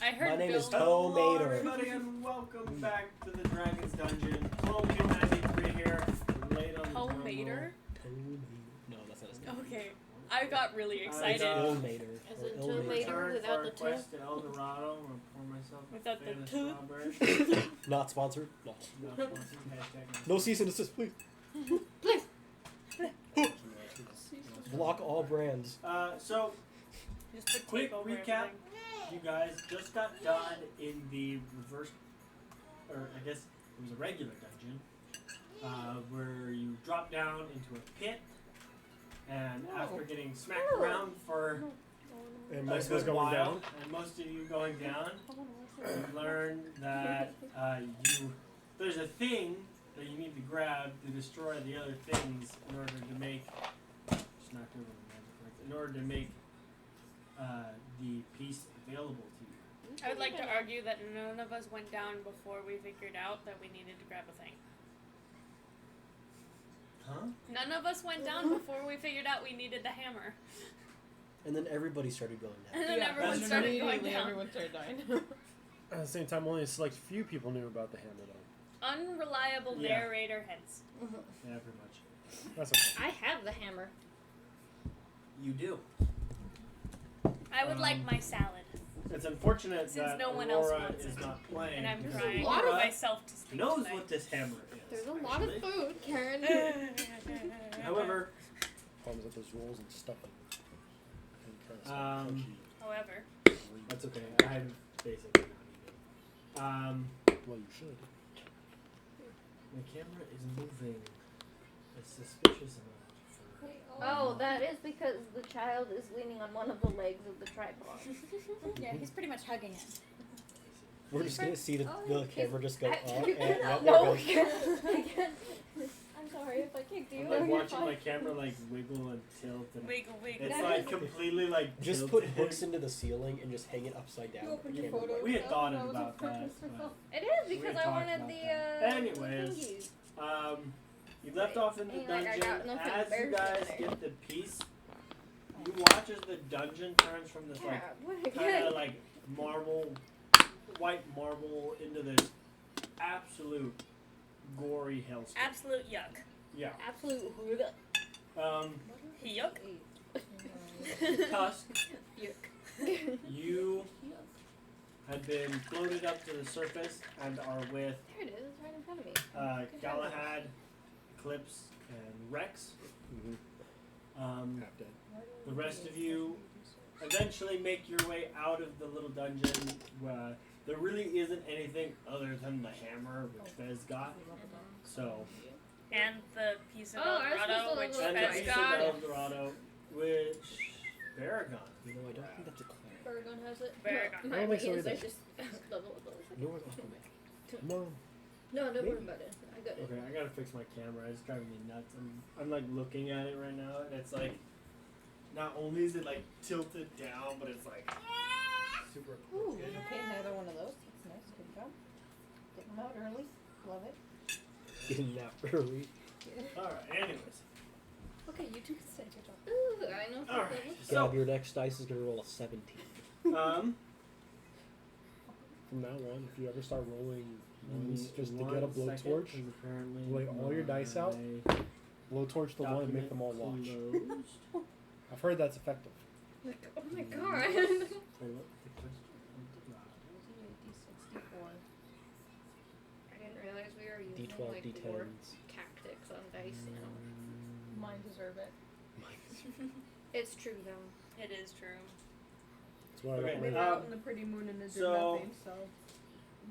I heard My name is Bill. Toe Hello, Mater. everybody, and welcome back to the Dragon's Dungeon. Cloak93 here. Late on the Toe drum Mater? No, that's not his name. Okay. I got really It's excited. Il Mater. Is or it Il Toe Mater. Mater? Return without for the a quest to El Dorado. I'm gonna pour myself a Without the fan of two. strawberry. Not sponsored. No. Not sponsored, hashtag No cease and desist, please. Please. Block all brands. So, Just put quick tape over recap. everything. You guys just got done in the reverse, or I guess it was a regular dungeon, where you drop down into a pit, and after getting smacked around for And a most of good us going while, down. and most of you going down, you learn that there's a thing that you need to grab to destroy the other things in order to make. Just not doing the magic words. In order to make the piece available to you. I would like to argue that none of us went down before we figured out that we needed to grab a thing. Huh? None of us went down before we figured out we needed the hammer. And then everybody started going down. And then everyone that's started going Immediately down. everyone started dying. At the same time, only a select few people knew about the hammer, though. Unreliable Yeah. narrator hence. Yeah, pretty much. That's okay. I have the hammer. You do. I would like my salad. It's unfortunate Since that no one else Aurora wants is it. not playing. And I'm because trying lot for of- myself to sleep knows tonight. what this hammer is. There's a lot of actually. food, Karen. However, Problems with those rolls and stuff. However, that's okay. I'm basically not eating. Well, you should. My camera is moving a suspicious amount. For Oh, that is because the child is leaning on one of the legs of the tripod. Yeah, he's pretty much hugging it. We're just gonna see the camera just go up and No, up. no, and I can't. I'm sorry if I kicked you. I'm No, like you're watching fine. my camera like wiggle and tilt, and wiggle, wiggle. it's That like is- completely like Just tilted. put hooks into the ceiling and just hang it upside down. You opened The your camera photo. might- We had thought That was a about that. purpose for But, It is We because had I talked wanted about the that. Anyways, thingies. you left off in the Ain't like I dungeon. got nothing As you embarrassing guys there. get the piece, you watch as the dungeon turns from this like Yeah, what kind again? of like marble, white marble into this absolute gory hellscape. Absolute yuck. Yeah. Absolute. Yuck. Tusk, Yuck. you had been floated up to the surface and are with There it is, it's right in front of me. Galahad, Eclipse, and Rex. Half dead. The rest of you eventually make your way out of the little dungeon. There really isn't anything other than the hammer, which Fez got. So, And the piece of Oh, I was El Dorado, supposed which to and the Fez piece of got. El Dorado, which Baragon. You know, I don't think that's a clan. Baragon has it. Baragon. No, I don't think so is. I either. just level up those. Nor is Aquaman. No. No, don't Maybe. worry about it. I got it. Okay, I gotta fix my camera. It's driving me nuts. I'm like looking at it right now, and it's like, not only is it like tilted down, but it's like super. Ooh, crooked. okay, another one of those. That's nice. Good job. Getting them out early. Love it. Getting that early. All right. Anyways, Okay, you two can say good job. Ooh, I know. all right. Gab, So, your next dice is gonna roll a 17. From now on, if you ever start rolling Mm, ones just to one get a second, blowtorch, 'cause apparently lay all your dice out, my blowtorch the one and make them all watch. document closed. I've heard that's effective. Like, oh my god. Say what? The quest of Dorado. D64. I didn't realize we were using D12, like D10s. war tactics on dice now. Mine deserve it. It's true though. It is true. That's what I Okay, We recommend. were out in the pretty moon and it did so- nothing, so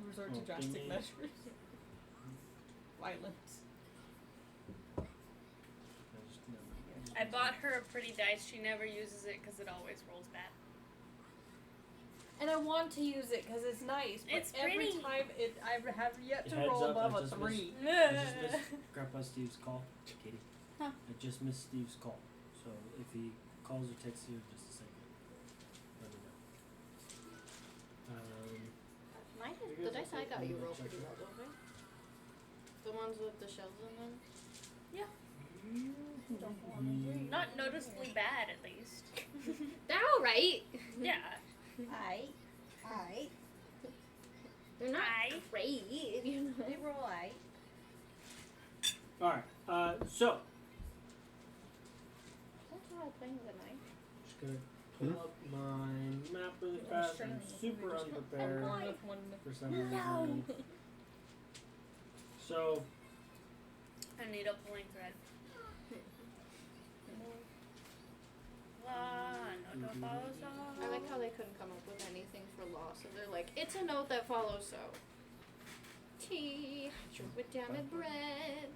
resort to Oh, drastic dang it. measures. Violence. I bought her a pretty dice. She never uses it because it always rolls bad. And I want to use it because it's nice, but It's every pretty. time I have yet It to heads roll up, above I a just 3. I just missed Grandpa Steve's call. Katie. Huh. I just missed Steve's call. So if he calls or texts you in just a second, let me know. Mine is, the dice I got you roll pretty well, don't they? The ones with the shells in them. Not noticeably bad, at least. They're alright. Yeah. I great. You know? They were alright. Alright, so That's how I playing the night. just gonna pull up my map really fast. I'm super unprepared for some reason. So I need a pulling thread. No, don't follow so. I like how they couldn't come up with anything for law, so they're like, it's a note that follows so. Tea, drink with jam and bread.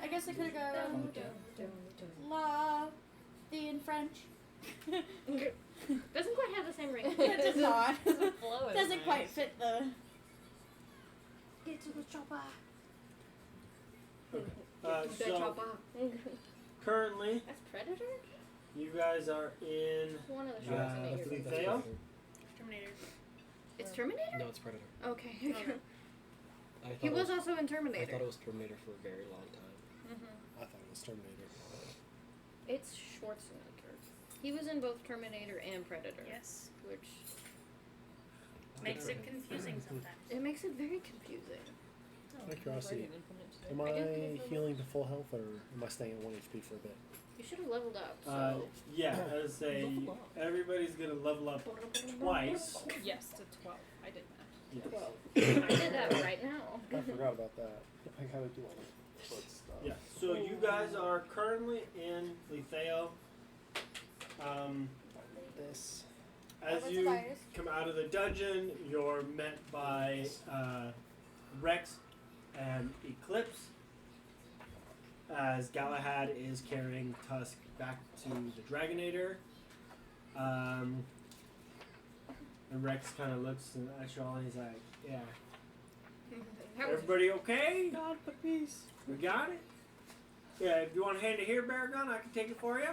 I guess I could go La in French. Doesn't quite have the same ring. It does not. Flow is Doesn't nice. quite fit the. Get to the chopper. okay. The So chopper. currently That's Predator? you guys are in One of the shorts in it. That's You're the right. Theo? Terminator. It's Terminator? No, it's Predator. Okay. Okay. I thought He it was also in I Terminator. thought it was Terminator for a very long time. I thought it was Terminator. It's Schwarzenegger. He was in both Terminator and Predator. Yes. Which Makes it confusing sometimes. it makes it very confusing. Out of curiosity, am I I didn't think healing to full health or am I staying at 1 HP for a bit? You should have leveled up. So. Yeah, I would say everybody's gonna level up twice. Yes, to 12. I did that. Yes. I did that right now. I forgot about that. I gotta do all the foot stuff. Yeah. So you guys are currently in Letheo. This. As What's you the virus? come out of the dungeon, you're met by Rex and Eclipse. As Galahad is carrying Tusk back to the Dragonator. And Rex kind of looks at you all and he's like, yeah. How was Everybody okay? God, the peace. We got it? Yeah, if you want to hand it here, Baragon, I can take it for you.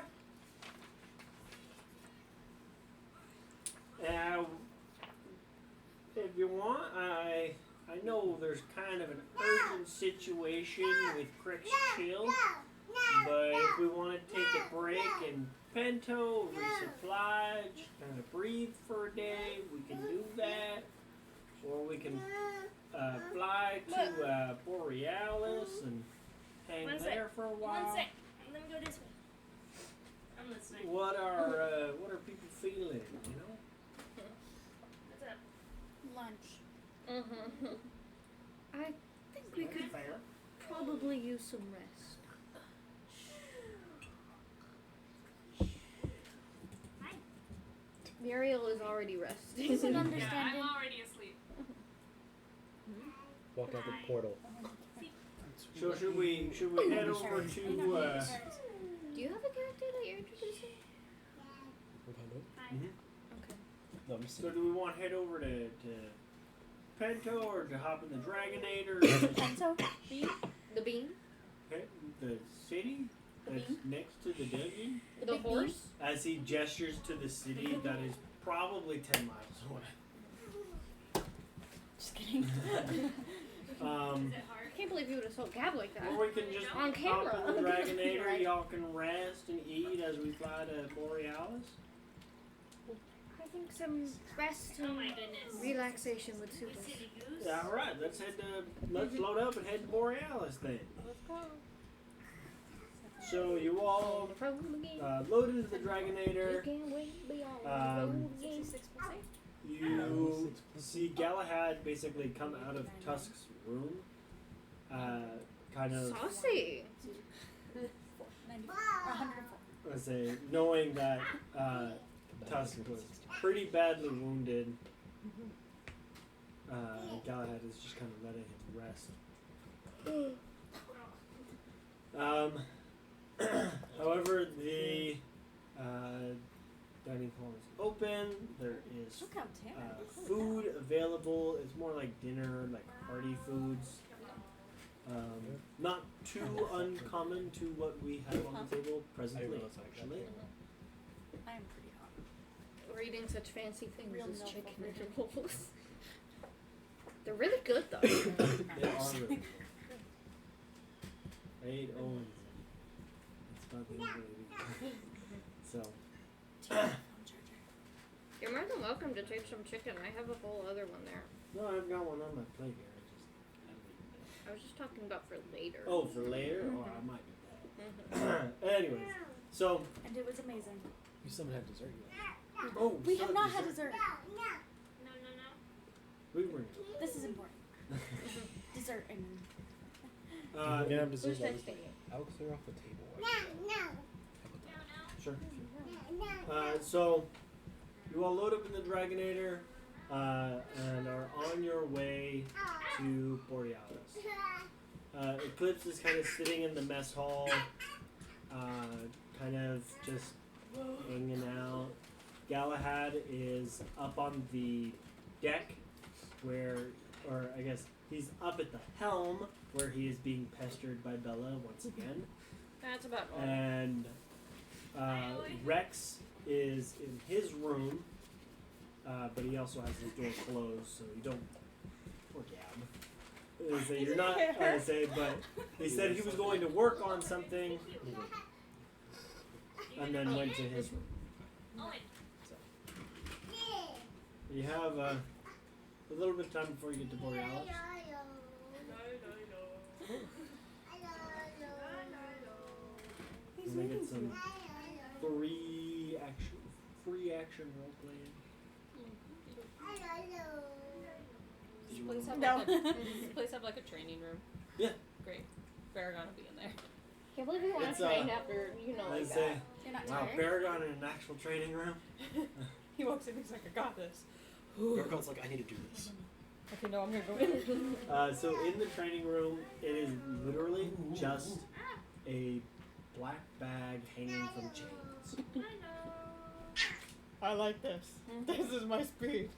If you want, I know there's kind of an urgent situation with Crick's Chill, but if we want to take a break and Pento, resupply, just kind of breathe for a day, we can do that. Or we can fly to Borealis and hang One sec. there for a while. One sec. Let me go this way. I'm listening. What are people feeling? You know. What's up? Lunch. Mm-hmm. I think we could probably use some rest. Muriel is already resting. Doesn't Yeah, understand I'm it. already asleep. Walked out the portal. So should we head over to Do you have a character that you're introducing? mhm. Okay. No, I'm just So do we want to head over to Pento or to hop in the Dragonator? Pento? The bean? Okay, the city The that's bean? next to the dungeon. The big horse? As he gestures to the city that is probably 10 miles away. Just kidding. I can't believe you would have told Gab like that. Or we can just On camera. hop in the Dragonator. Right. Y'all can rest and eat as we fly to Borealis. I think some rest Oh and my goodness. relaxation would suit us. City goose? Yeah, all right. Let's load up and head to Borealis then. Let's go. So you all On the road again. load into the Dragonator. We can't wait to be on the road again. You see Galahad basically come out of Tusk's room, kind of, Saucy. 104. let's say, knowing that Tusk was pretty badly wounded. Galahad is just kind of letting him rest. However, the dining hall is open. There is Look how tan. food available. It's more like dinner, like hearty foods. Not too uncommon to what we have on the table presently, actually. I am pretty hot. We're eating such fancy things Real as milk chicken over here. rolls. They're really good though. They are really good. 8 owns. It's fucking really good. So, You're more than welcome to take some chicken. I have a whole other one there. No, I've got one on my plate here. I was just talking about for later. Oh, for later? Oh, I might do that. Anyways, so. And it was amazing. You still haven't had dessert yet. Oh, We have not had dessert. No. We were. This is important. Dessert, I mean. You can have dessert. Who's while next? this- I'll clear off the table. Sure. So, you all load up in the Dragonator and are on your way to Borealis. Eclipse is kind of sitting in the mess hall, kind of just hanging out. Galahad is up on the deck where, or I guess he's up at the helm where he is being pestered by Bella once again. That's about all. And Rex is in his room, but he also has his door closed, so you don't. Poor Gab. So you're not. But he said he was going to work on something, and then went to his room. So you have a little bit of time before you get to Borealis. I'm gonna get some free action role playing. Does this place have No. like a, does this place have like a training room? Yeah. Great. Paragon will be in there. Can't believe you want It's, to train after, I like say, that. You're not wow, tired? Paragon in an actual training room. He walks in, he's like, I got this. Gorgon's like, I need to do this. Okay, no, I'm gonna go in. So in the training room, it is literally just a black bag hanging from chains. I like this. This is my speed.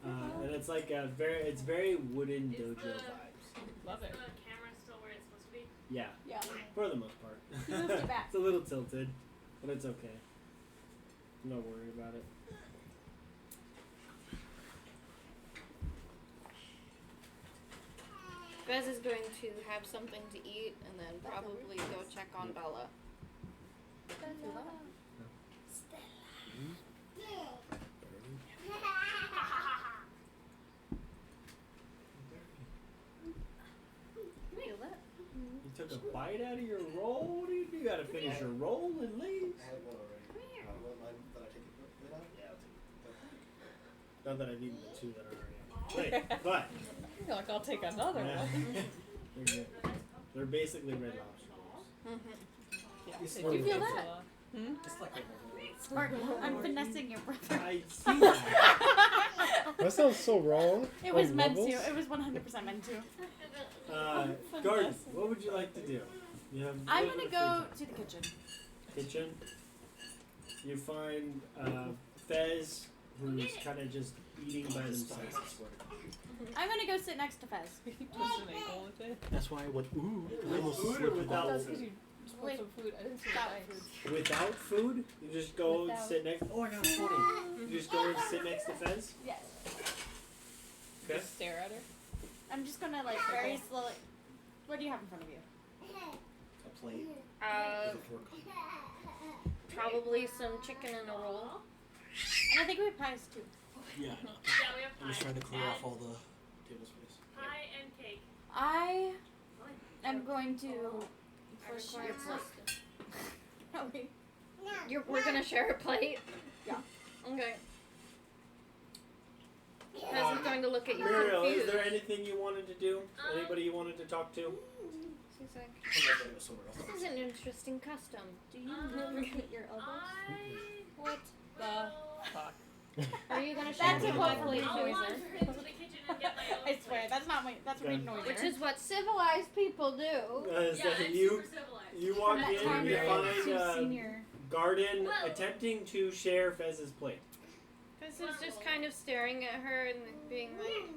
And it's like it's very wooden dojo vibes. Love it. The camera still where it's supposed to be? Yeah, Yeah. for the most part. Moved it back. It's a little tilted, but it's okay. I'm not worried about it. Bez is going to have something to eat and then probably go check on Bella. Feel that? You took a bite out of your roll? What do you do? You gotta finish your roll and leave. I have one already. What line that I take a bit out? Yeah, I'll take it. Not that I've eaten the two that are already on my plate, but You're like, I'll take another yeah. one. They're good. They're basically red lobsters. Yeah, You they feel do taste that? a lot. It's like Smart. I'm finessing your brother. I see that. That sounds so wrong. It was On meant levels. to. It was 100% meant to. Garden, what would you like to do? You have a I'm little gonna bit of go to the kitchen. free time. Kitchen. You find Fez, who's kind of just eating by themselves. I'm gonna go sit next to Fez. Just an ankle with it. That's why I went, ooh. I With almost food or slipped without That's food? because you just put Wait. some food. I didn't see Without the ice. food. Without food, you just go Without- sit next. Oh, I got 20. You just go and sit next to Fez. Yes. Okay. Just stare at her. I'm just gonna like very slowly. What do you have in front of you? A plate Uh, with a fork on it. probably some chicken and a roll. And I think we have pies too. Yeah, I know. Yeah, we have I'm just pie. trying to clear Add off all the table space. pie and cake. I am going to push your require plate. No, wait. We're gonna share a plate? Yeah. Okay. Fez is going to look at you Muriel, is confused. there anything you wanted to do? Anybody you wanted to talk to? She's like, I'm not gonna go somewhere else. this is an interesting custom. Do you Hit your elbows. What the fuck? Are you gonna That's share a a lot plate, I'll Poiser? wander into the kitchen and get my own I swear, plate. that's not my. That's Okay. Reed Noiser. Which is what civilized people do. Yeah, So I'm you super civilized. you walk That in time and you you're find too senior. Garden Whoa. attempting to share Fez's plate. Fez is just kind of staring at her and being like,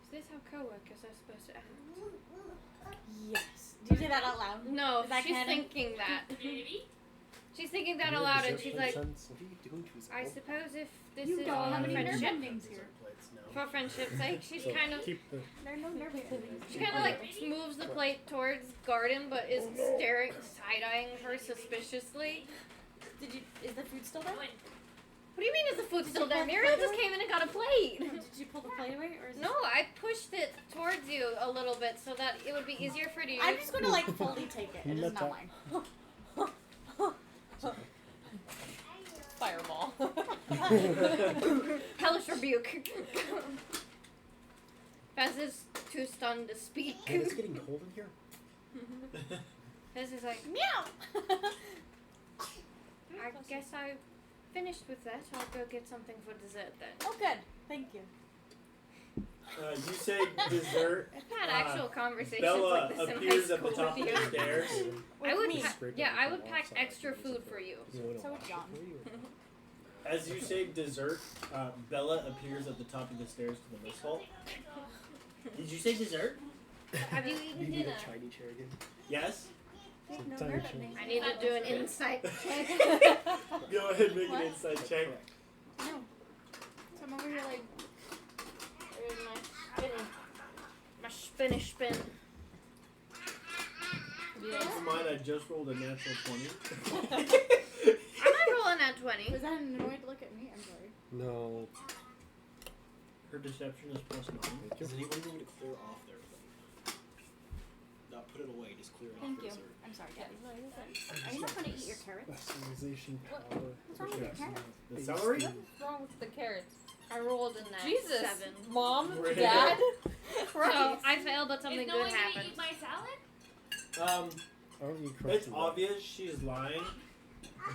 is this how co-workers are supposed to act? Yes. Do you say that out loud? No, Is that she's canon? thinking that. Maybe. She's thinking that aloud and she's like, What are you doing to his I elbow? suppose if this You is don't have any nerve friendship, endings here. Plates, no. for friendship's sake, she's So kind of, keep the. There are no nerve endings. she kind of like moves the plate towards Garden but is staring, side-eyeing her suspiciously. Is the food still there? What do you mean is the food Did still you there? pull the Muriel plate just away? came in and got a plate. Did you pull the plate away, or is No, I pushed it towards you a little bit so that it would be easier for you. I'm just gonna like fully take it. It is not mine. Fireball. Hellish rebuke. Fez is too stunned to speak. Man, it's getting cold in here. Fez is like, Meow. I guess I finished with that. I'll go get something for dessert then. Oh, good. Thank you. You say dessert. I've had actual conversations Bella like this in high appears school at the top of with the you. stairs. I would, me. I would pack extra food for you. You want to So wash would it John. for you or not? As you say dessert, Bella appears at the top of the stairs to the mess hall. Did you say dessert? Have you You eaten need a dinner? shiny chair again. Yes. It's a No, tiny they're chair. amazing. I need to do an insight check. Go ahead, make What? an inside check. No. So I'm over here like. Where's my spin? My spinny spin. Never mind, I just rolled a natural 20. I'm not rolling at 20. Was that an annoyed look at me? I'm sorry. No. Her deception is +9. Does anyone need to clear off their plate? Not put it away, just clear it Thank off you. for dessert. I'm sorry, Gabby. Are you not gonna eat your carrots? Specialization power. What's wrong with your carrots? The celery? What's wrong with the carrots? I rolled in that Jesus. 7. Mom, Right. Dad. So I failed, but something Is no good one gonna happened. eat my salad? Aren't you correct? It's obvious she's lying,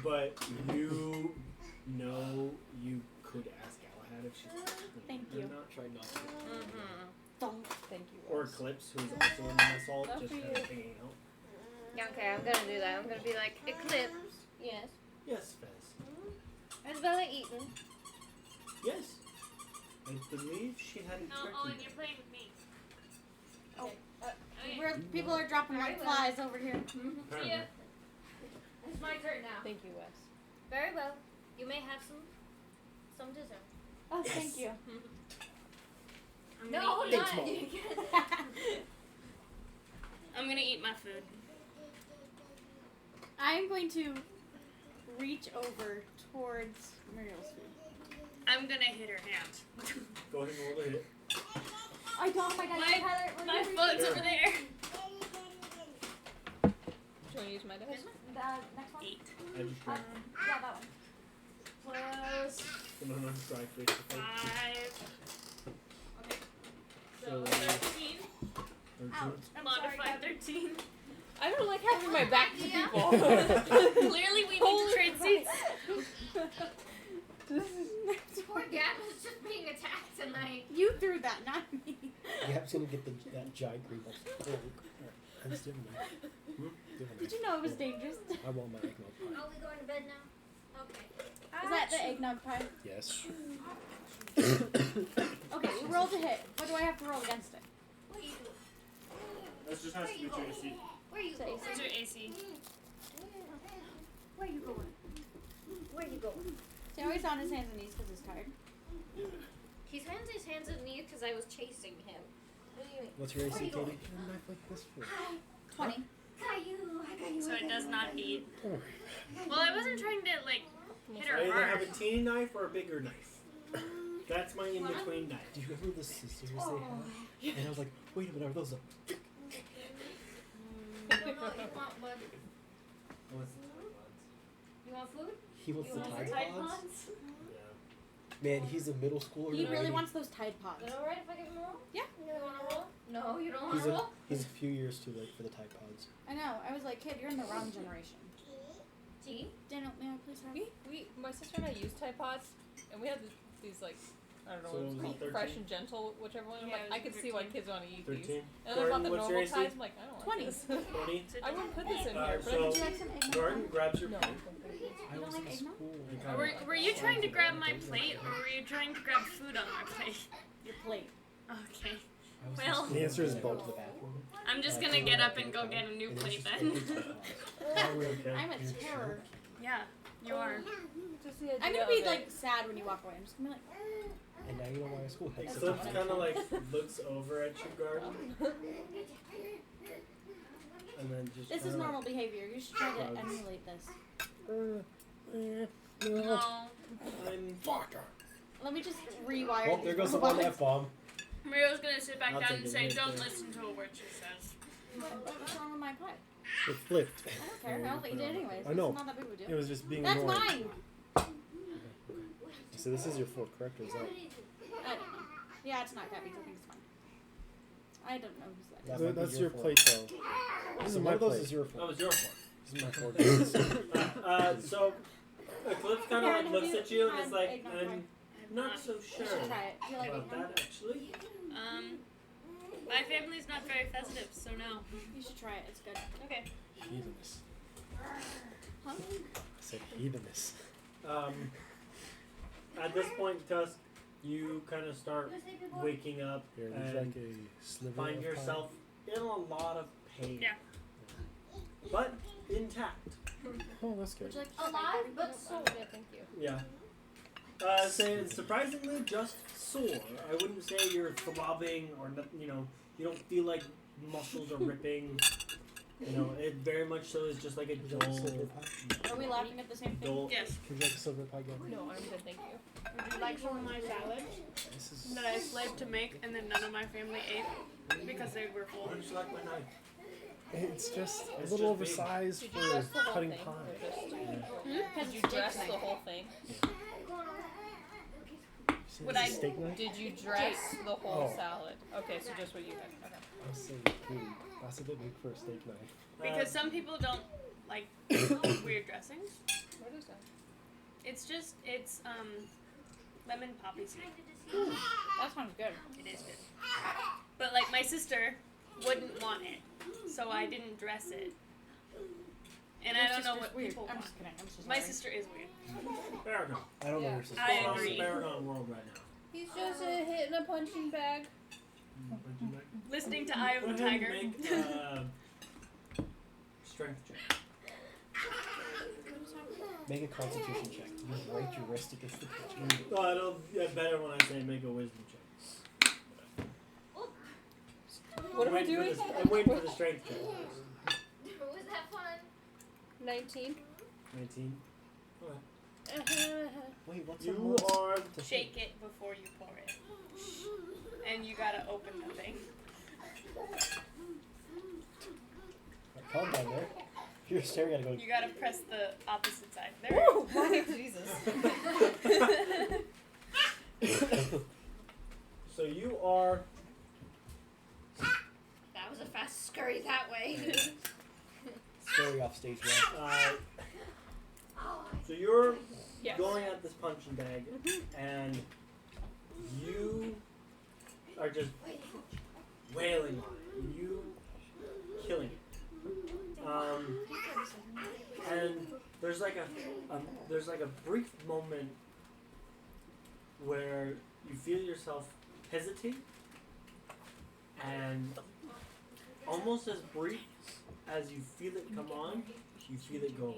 but you know you could ask Galahad if she's lying. Thank Or you. not. Try not to. Mm-hmm. Don't. Thank you. Or Eclipse, who's also in the mess hall, Not just for kind of you. hanging out. Yeah, okay, I'm gonna do that. I'm gonna be like, Eclipse. Yes. Yes, Fez. Has Bella eaten? Yes. I believe she had a No, turkey. Owen, you're playing with me. Oh. Okay. People are dropping like Very well. flies over here. See ya. It's my turn now. Thank you, Wes. Very well. You may have some dessert. Oh, thank you. I'm No, gonna eat, Thanks, not. Mom. I'm gonna eat my food. I'm going to reach over towards Muriel's food. I'm gonna hit her hand. Go ahead and roll the hit. I don't. My My foot's over there. Do you want to use my dice? The next one. 8. I just Yeah, that one. Plus I'm on try face to face. 5. Okay. So So, 13. Ouch. I'm Modified sorry. 13. I don't like having my back to Yeah. people. Clearly we need to trade seats. Poor Gab was just being attacked tonight. You threw that, not me. Gab's gonna get that giant green box. I'm still Did you know it was dangerous? I want my eggnog pie. Are we going to bed now? Okay. Is that the eggnog pie? Yes. Okay, we rolled a hit. What do I have to roll against it? What are you doing? That just has to be your AC. Where are you So going? What's your AC? Where are you going? Where are you going? So he's on his hands and knees because he's tired. He's on his hands and knees because I was chasing him. What do you mean? What's your AC, Where you Katie? going? What a knife like this for? 20. So it does not eat. Oh. Well, I wasn't trying to like hit I her either have hard. a teeny knife or a bigger knife. That's my in-between knife. Do you remember the scissors they had? And I was like, wait a minute, are those a... I don't know what you want, bud. What's You want food? He wants You the want Tide the Tide Pods? Pods? Man, he's a middle schooler. He now, really and wants those Tide Pods. Is it alright if I give him a roll? Yeah. You really want to roll? No, you don't want He's to a, roll? he's a few years too late for the Tide Pods. I know. I was like, kid, you're in the wrong generation. Tea? Daniel, may I please have My sister and I used Tide Pods, and we had these like, I don't know So what it's it was called, 13? fresh and gentle, whichever one. I'm Yeah, like, it was I could see why 13. kids want to eat these. 13. And then I bought the Gordon, what's your normal AC? Tides, I'm like, I don't like 20. this. 20. I wouldn't put this in here, but so- Would you like some eggnog? Gordon grabs your no. plate. I don't was like in eggnog? school. Were you trying to grab my plate or were you trying to grab food on my plate? Your plate. Okay. I was in Well- school. The answer is I went both. to the bathroom. I'm just gonna get up and go get a new And it was plate just then. every Tide Pods. Okay. I'm a terror. Yeah, you are. Just the idea I'm gonna be of it. like sad when you walk away. I'm just gonna be like, And now you know why our school had such a Eclipse high kind of like looks over at you, Garden, and then just this is kinda normal behavior. You should try to Bugs. emulate this. No. I'm. Let me just rewire. Well, there goes the one F-bomb. Mario's gonna sit back I'll down take and it say, right "Don't there. listen to a word she says." What's wrong with my pie? It flipped. I don't care. I'll eat it anyways. I know. It's not that big of a It deal. was just being That's annoying. mine. So this is your fork, correct? Or is that? I don't know. Yeah, it's not Gabby's. I think it's fine. I don't know who's that. That might be That's your fork. plate, though. This So is one my of those plate. is your That fault. was your fault. This is my fork. So, Eclipse kind of Karen, like have looks you at you and is had like, eggnog I'm pie? not so You sure should try it. Do you like about eggnog? that actually. My family's not very festive, so no. You should try it. It's good. Okay. Heathenness. Huh? I said heathenness. At this point, Tusk, you kind of start waking up Here, would you and like a sliver find of yourself in a lot of pain. Yeah. But intact. pie? Oh, that's good. Would you like to Alive, try but sore. Yeah, thank you. Yeah. Say it's surprisingly just sore. I wouldn't say you're throbbing or you know, you don't feel like muscles are ripping. You know, it very much so is just like a Would you like a silver dull. pie? Are we laughing at the same thing? Dull. Yes. Would you like a silver pie, Gabby? No, I'm good, thank you. Would you like some of my salad This is... that I slaved to make and then none of my family ate because they were full? Why don't you like my knife? It's just a It's little just big. oversized Did you dress the for whole cutting thing? pie. Or just, Because did you dress the whole thing? See, Would this I- is steak knife? Did you dress the whole Oh. salad? Okay, so just what you had. Okay. I was saying, that's a bit big for a steak knife. Because some people don't like weird dressings. What is that? It's lemon poppy seed. That sounds good. It is good. But like my sister wouldn't want it, so I didn't dress it. And I don't know what weird. people I'm want. just kidding. I'm so sorry. My sister is weird. Paragon. I don't know Yeah. your sister. I Going on in agree. the Paragon world right now. He's just hitting a punching bag. Listening to Eye of the Go ahead Tiger. and make strength check. Make a constitution check. You break your wrist against the pitch. Oh, it'll get better when I say make a wisdom check. What are we Waiting for doing? the- I'm waiting for the strength check. Was that fun? 19. 19. Wait, what's the You most are. to Shake it before you pour it. And you gotta open the thing. Calm down there. You're staring at it going. You gotta press the opposite side. There you go. Jesus. So you are. That was a fast scurry that way. Scary off stage one. So you're Yes. going at this punching bag, and you are just wailing on it. You killing it. And there's like a brief moment where you feel yourself hesitate, and almost as brief as you feel it come on, you feel it go away.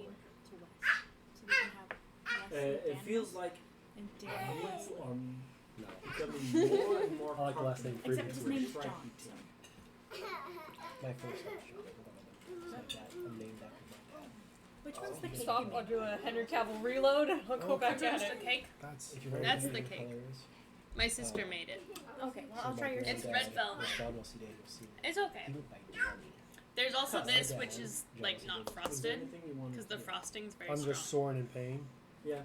It feels like you are No. becoming more and more I like the last name, comfortable Freedom. Except his with name's Strike John, Beat. My first name is Sean. Hold on a minute. It's like that. I'm named after my dad. Which one's the cake? Stop, I'll do a Henry Cavill reload and I'll go back at Just a it. cake. That's If you're not That's familiar the with cake. color is, My sister made it. Okay, well so I'll my try yours. It's granddad, red velvet. when Sean will see it, he'll see it. It's okay. He looked like Jeremy. There's also My this, dad, which is Johnson, like not Is there frosted, anything you wanted because the to do? frosting's very I'm strong. just sore and in pain. Yeah.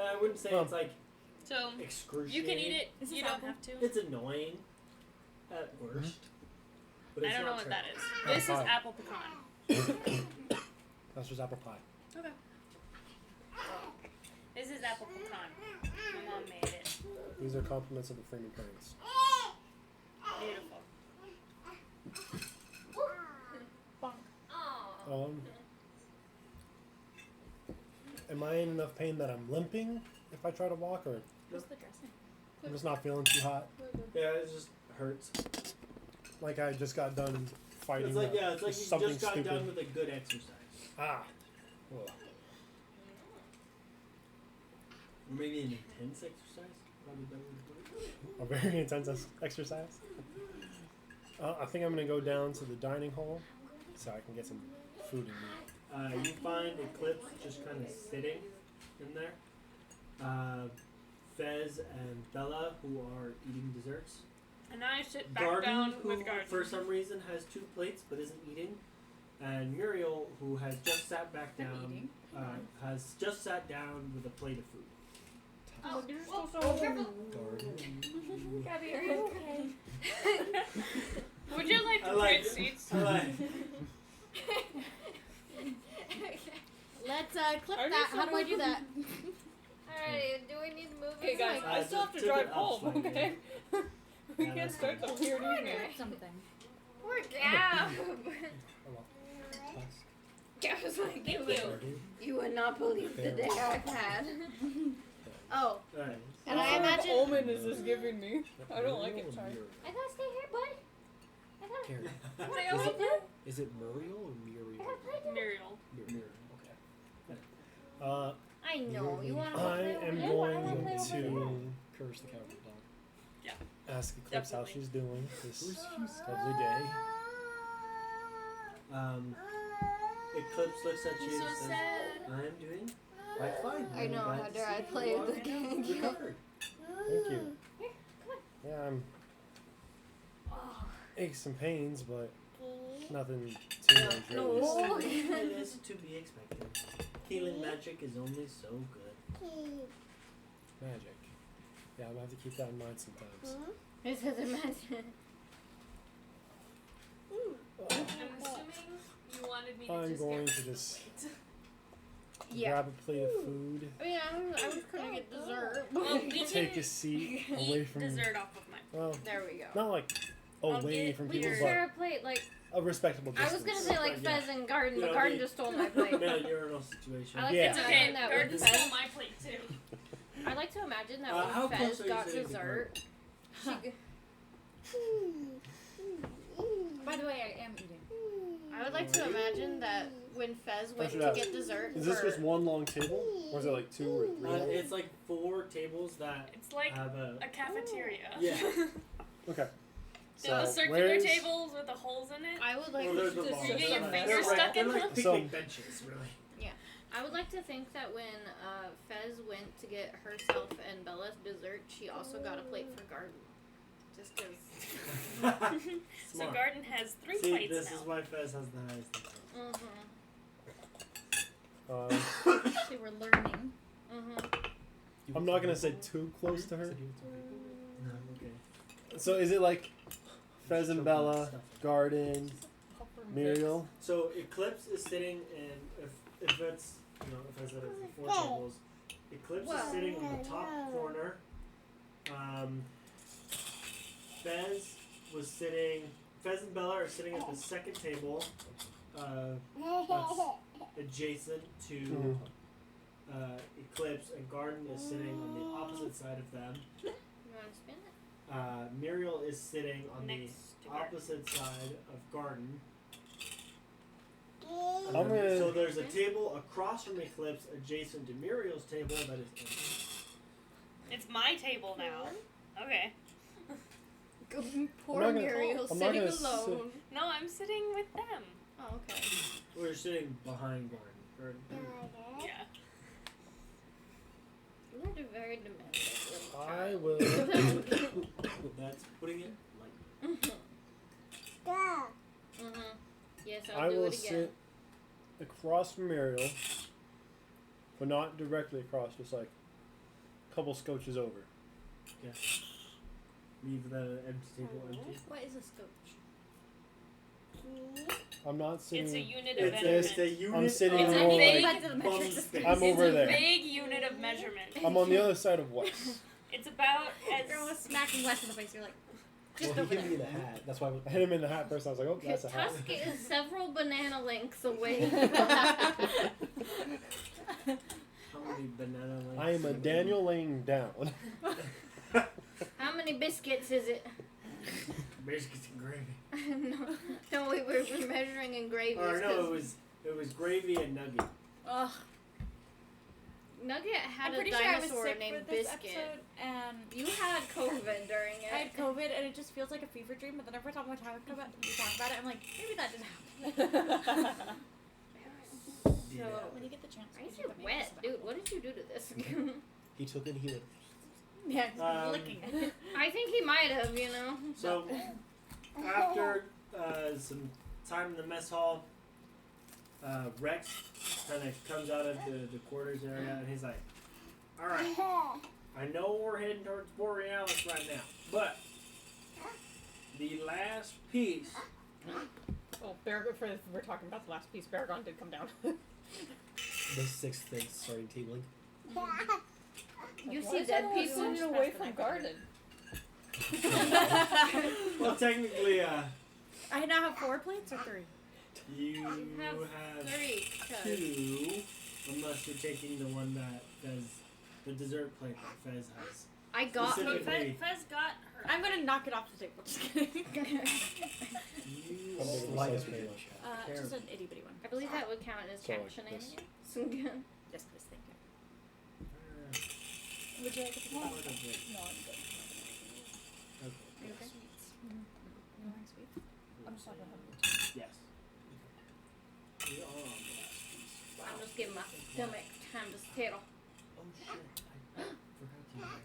I wouldn't say Well, it's like So excruciating. you can eat it. Is You this don't apple? have to. It's annoying at worst. But I it's don't know not what that is. Oh, This is fine. apple pecan. That's just apple pie. Okay. This is apple pecan. My mom made it. These are compliments of the Freeman parents. Beautiful. Am I in enough pain that I'm limping if I try to walk, or What's the dressing? I'm just not feeling too hot? Yeah, it just hurts. Like I just got done fighting. It's like it's like you something just got stupid. done with a good exercise. Ah. Ugh. Or maybe an intense exercise. Probably better to put it. A very intense exercise. I think I'm gonna go down to the dining hall so I can get some food in me. you find Eclipse just kind of sitting in there. Fez and Bella, who are eating desserts. And I sit back Garden, down who with Garden. for some reason has 2 plates but isn't eating. And Muriel, who has just sat back I'm down, eating. has just sat down with a plate of food. Oh, Garden. Gabby, are you okay? Would you like to I like trade it. seats? I like Let's clip Are you that. How do I do that? Alright, do we need to move Okay, it? guys, I still have to just drive tip it up home, slightly. okay? We Yeah, can't that's start the good. weird evening. Something. Poor Gab. Gab was like, thank you. Garden. You would not believe the day I've had. Oh, Alright. and What I sort of imagine. omen is this giving me? I don't like it, sorry. I gotta stay here, bud. I gotta. Karen. I gotta Is play it, now. is it Muriel or Muriel? I gotta play now. Muriel. Muriel. Okay. I know. You wanna I play am over there? I going wanna play over there. to Curse the cowardly dog. ask Eclipse how Definitely. she's doing this lovely day. Eclipse looks at you So and says, sad. I'm doing quite fine. I know, I'm glad how to dare see I you play are the game. recovered." Thank you. Yeah, I'm aches and pains, but nothing too dangerous. No. It is to be expected. Healing magic is only so good. Magic. Yeah, I'm gonna have to keep that in mind sometimes. This is imagine. I'm assuming you wanted me to I'm just going get to rid of the just plate. Yeah. grab a plate of food, I mean, I was gonna get dessert. Well, we take can a seat away eat from. dessert off of mine. Well, There we go. not like I'll away get- from We people, can but share a plate, like a respectable I distance. was gonna say like Yeah. Fez and Garden, You but know, Garden they- just stole my plate. Male urinal situation. I like Yeah. to It's imagine okay. that Garden when stole Fez, my plate too. I like to imagine that How when close Fez are you got sitting to dessert, she g- By the way, I am eating. I would like to imagine that when Fez went After to that, get dessert Is this for just one long table, or is it like 2 or 3? long? It's like 4 tables that It's like have a. a cafeteria. Yeah. Okay. The circular where's- tables with the holes in it. I would like Well, there's the to balls. You get your They're fingers like- stuck in they're them? like So- picnic benches, really. I would like to think that when Fez went to get herself and Bella's dessert, she also got a plate for Garden. Just because. So Smart. Garden has 3 See, plates this now. is why Fez has the highest income. Mm-hmm. They were learning. Mm-hmm. I'm not gonna sit too close to her. No, okay. So is it like Fez and Bella, Garden, Muriel? So Eclipse is sitting in if it's if I said it's the 4 tables, Eclipse is sitting in the top corner. Fez and Bella are sitting at the second table. That's adjacent to Eclipse, and Garden is sitting on the opposite side of them. You want to spin it? Muriel is sitting on Next the to Garden. opposite side of Garden. I'm gonna- So there's a table across from Eclipse adjacent to Muriel's table that is empty. It's my table now. Okay. Poor I'm not gonna- Muriel I'm not sitting gonna sit- alone. No, I'm sitting with them. Oh, okay. We're sitting behind Garden. Yeah. You're a very demanding little I child. will. That's putting it light. Mm-hmm. Yes, I'll I do will it again. sit across from Muriel, but not directly across, just like a couple scotches over. Leave the empty table empty. What is a scotch? I'm not sitting. It's a unit of It's measurement. a unit I'm sitting It's a more big- like, Back to the bum metric space. I'm over It's a there. big unit of measurement. I'm on the other side of Wes. It's about You're as smacking Wes in the face. You're like, just Well, over he gave me there. the hat. That's why I hit him in the hat first. I was like, oh, that's a hat. Tusk is several banana lengths away. How many banana legs? I am a Daniel laying down. How many biscuits is it? Biscuits and gravy. no, we were measuring in gravy. Or no, it was gravy and nugget. Ugh. Nugget had I'm a pretty sure I was dinosaur sick named for this Biscuit. episode, and You had COVID during it. I had COVID, and it just feels like a fever dream. But then every time we talk about it, I'm like, maybe that didn't happen. Yeah. When you get the chance. Why you is should it put wet, maple dude? syrup. What did you do to this? He took it and he went. Yeah, it's licking. I think he might have, you know. So after some time in the mess hall, Rex kind of comes out of the quarters area and he's like, "All right, I know we're heading towards Borealis right now, but the last piece." Oh, we're talking about the last piece. Baragon did come down. The sixth thing starting tingling. You Why see is dead everyone people? sending away from garden? Well, technically, I now have 4 plates or 3. you have have 3. 2, unless you're taking the one that does the dessert plate that Fez has. I got So Specifically- Fez got her. I'm gonna knock it off the table. Just kidding. You How big of a Slice size pretty was much. Just an itty bitty one. I believe that would count as So, camp like shenanigans. Yes, please, thank you. Uh, Would you like a part piece? of it. No, I'm good. Okay. Are you okay? You want sweet? I'm just not gonna have it. Yes. We are on the last piece. I'm just giving my stomach time to settle. Oh shit! I forgot to buy.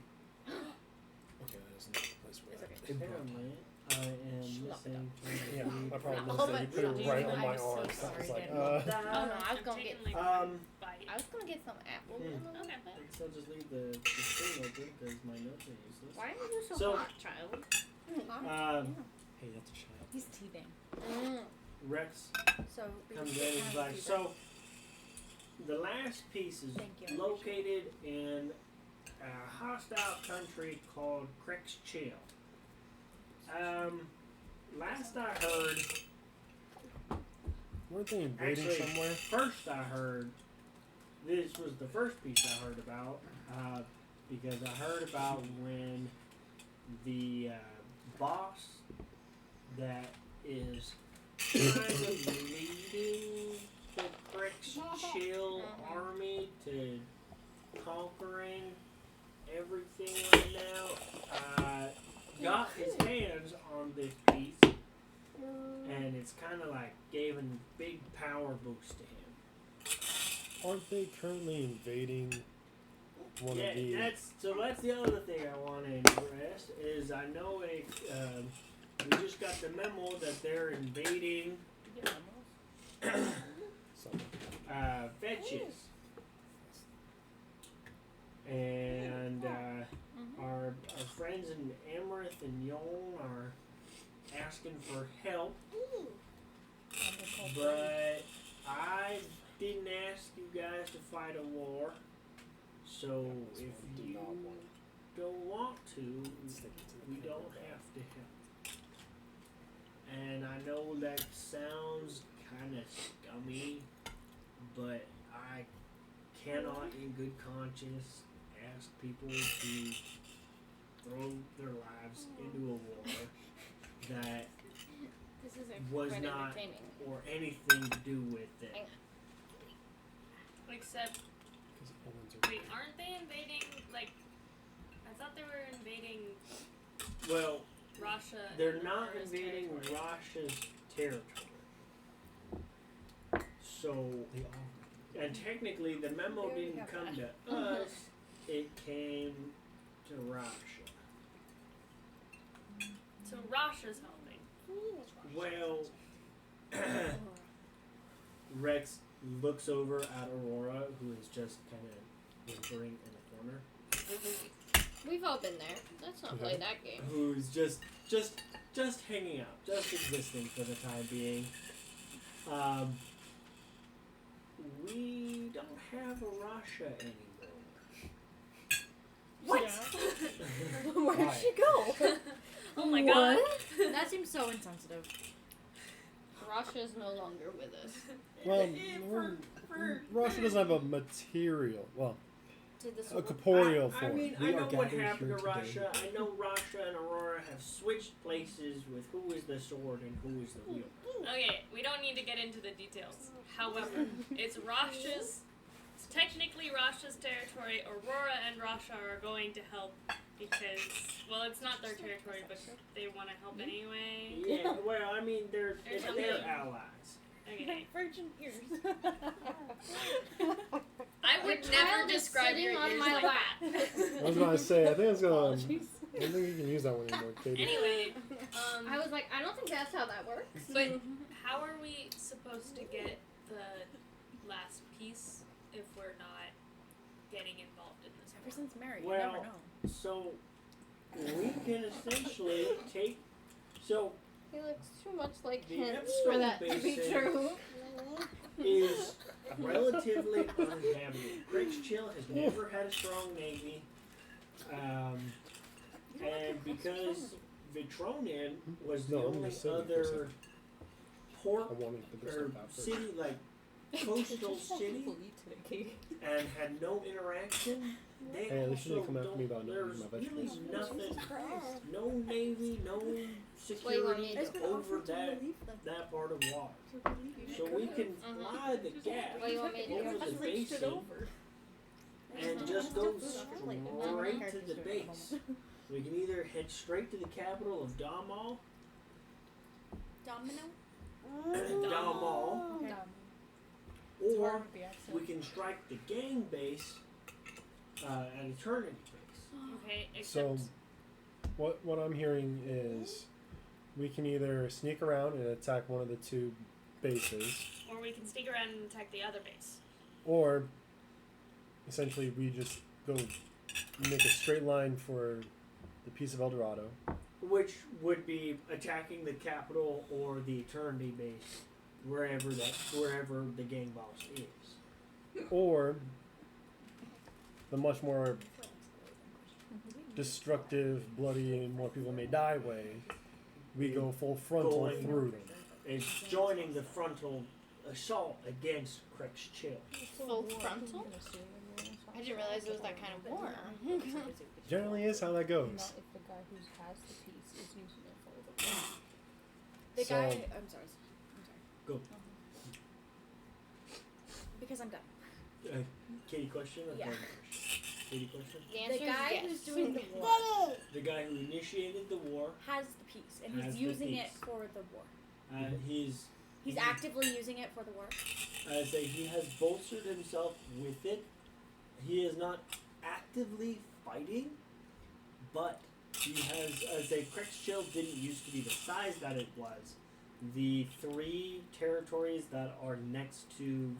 Okay, that isn't the place where It's okay. Apparently, I am missing. Yeah, I probably Oh, missed it. You but put it do right you- on my I'm so arm. So I was sorry, like, Dan. Oh no, I was I'm gonna taking, get. like, Um, one bite. I was gonna get some apple. Okay. I guess I'll just leave the thing open because my notes are useless. Why are you so, So- hot, child? Hey, that's a child. He's teething. Rex So comes in and is like, so the last piece is Thank you. located in a hostile country called Crex Chill. Last I heard, weren't they invading Actually- somewhere? first I heard, this was the first piece I heard about, because I heard about when the boss that is kind of leading the Crex Chill army to conquering everything right now, got his hands on this piece, and it's kind of like gave a big power boost to him. Aren't they currently invading one of the? that's the other thing I want to address is I know we just got the memo that they're invading Something. fetches, and our friends in Amaranth and Yon are asking for help, but I didn't ask you guys to fight a war, so if Did you not want don't want to, Stick it to the we camera. don't have to help. And I know that sounds kind of scummy, but I cannot in good conscience ask people to throw their lives into a war that This is was quite not entertaining. or anything to do with it. Except, 'Cause Owens are- wait, aren't they invading, like, I thought they were invading Well, Russia. they're and not Laura's invading territory. Russia's territory. So, They all. and technically the memo There you didn't go. come to us, it came to Russia. So Russia's helping. Well, Rex looks over at Aurora, who is just kind of whimpering in the corner, We've all been there. Let's not play that game. who's just hanging out, just existing for the time being. We don't have a Russia anymore. What? Where'd Why? she go? Oh my god. That seems so insensitive. Russia is no longer with us. Well, for Russia doesn't have a material. Well, Did this a corporeal I form. mean, We I are know what gathered happened here to today. Russia. I know Russia and Aurora have switched places with who is the sword and who is the wheel. Okay, we don't need to get into the details. However, it's technically Russia's territory. Aurora and Russia are going to help because, well, it's not their territory, but they want to help anyway. Yeah, well, I mean, they're There's they're something- allies. Okay. Virgin ears. I would The never child is describe sitting your on ears my like lap. that. I was gonna say, I think it's gonna. I Apologies. don't think you can use that one anymore, Katie. Anyway, I was like, I don't think that's how that works. but how are we supposed to get the last piece if we're not getting involved in this? Ever since Mary, you Well, never know. So we can essentially take. So He looks too much like The him Epstone for that to be Basin true. is relatively uninhabited. Craig's Chill has never had a strong navy, and because Vitronin was the No, I'm only just saying other I port wanted to put this or stuff out first. city, like coastal city, People eat today, Katie. and had no interaction, they Hey, they shouldn't also come after don't, me about not there's eating my really vegetables. nothing, no navy, no What do you security want me to do? over that part of water. So we can fly the gap What do you want me to do? over the basin and just go straight to the base. We can either head straight to the capital of Damal, Domino? Okay. or with the accent. we can strike the gang base at Eternity base. Okay, except So, what I'm hearing is, we can either sneak around and attack one of the two bases, or we can sneak around and attack the other base. or essentially we just go make a straight line for the piece of El Dorado, Which would be attacking the capital or the Eternity base, wherever the gang boss is. or the much more destructive, bloody, and more people may die way. We go full frontal Going- through them. It's joining the frontal assault against Craig's Chill. Full frontal? I didn't realize it was that kind of war. Generally is how that goes. Not if the guy who has the piece is using it for the war. The So- guy. I'm sorry. Go. Because I'm done. Katie question or Yeah. Karen question? Katie question? The answer The guy is yes. who's doing the war The guy who initiated the war, has the piece, and Has he's the using it piece. for the war. he's He's actively using it for the war. I say he has bolstered himself with it. He is not actively fighting, but he has, as a Craig's Chill didn't used to be the size that it was. The 3 territories that are next to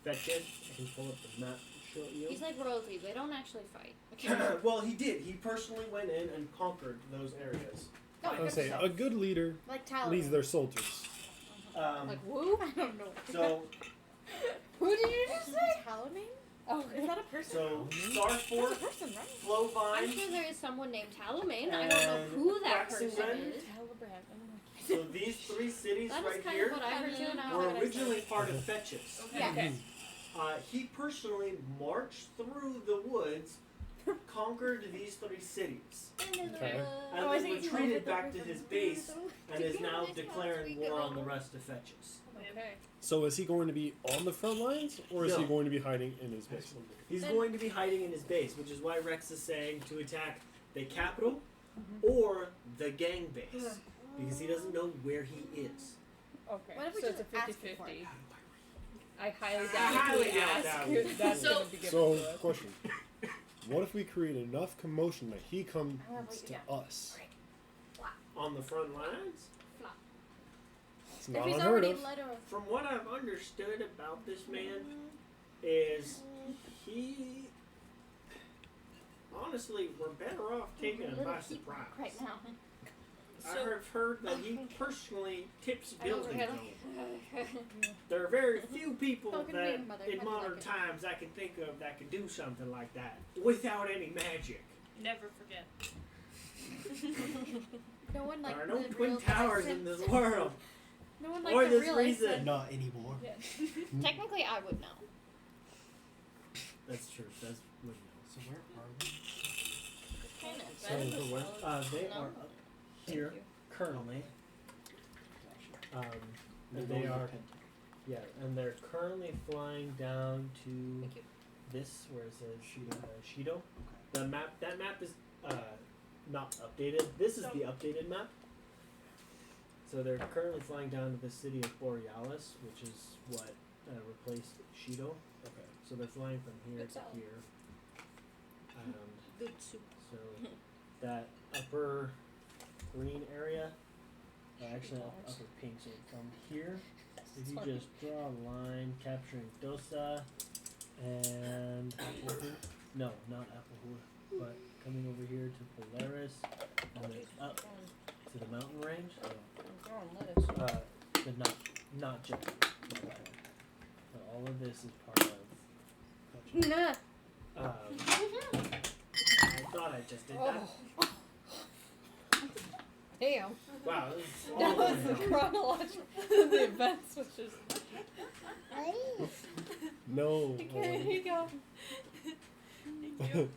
Fetchit, I can pull up the map to show you. He's like royalty. They don't actually fight. Well, he did. He personally went in and conquered those areas. I would say a good leader Like Talon. leads their soldiers. Like woo? I don't know. So, Who did you just say? Talonane? Oh, Is that a person? so That's Starfort, a person, right? I'm Flowvine. sure there is someone named Talamain. I don't know who that person Waxingren. is. Telebrand. Oh my So these 3 cities That is right kind here of what I heard too, and I were was like, originally part of Fetch's. Okay. Yeah. Okay. He personally marched through the woods, conquered these 3 cities, Okay. and Oh, I then think he's retreated over back to the his person. base, and is Did you now know this declaring last war week? on the rest of Fetch's. Okay. So is he going to be on the front lines, or is he No. going to be hiding in his base? He's Then- going to be hiding in his base, which is why Rex is saying to attack the capital or the gang base, because he doesn't know where he is. Okay. What if we so just it's a ask him for 50-50. I highly I doubt highly if we doubt ask. that would- That's So- gonna be given So, to us. question. What if we create enough commotion that he comes I'm gonna put you to down. us? On the front lines, It's If not he's unheard already of. led a from what I've understood about this man, is he honestly we're better off taking him by surprise. Right now. I've heard that he personally tips I don't buildings know. over. There are very few people Talking to that me, mother. in How do you modern like it? times I can think of that could do something like that without any magic. Never forget. no one like there are no the twin real towers in this world. No one like Or the this real reason. accent. Not anymore. Yeah. Technically, I would know. That's true. That's what So where are we? Kind of. So the where? They No. are up here Thank you. currently. Gotcha. And They're they going are to yeah, and they're currently flying down to Thank you. this where it says Shido. Okay. The map. That map is not updated. This is the updated map. So they're currently flying down to the city of Borealis, which is what replaced Shido. Okay. So they're flying from here Good to salad. here. And Good soup. so that upper green area, actually upper pink, so from here, if you just draw a line capturing Dosa and no, not Applewood, but coming over here to Polaris and then up to the mountain range. I'm throwing lettuce. But not just so all of this is part of. Nah. I thought I just did that. Oh. Damn. Wow, this is all That was over the now. chronological the events, which is. No. Here you go. Thank you.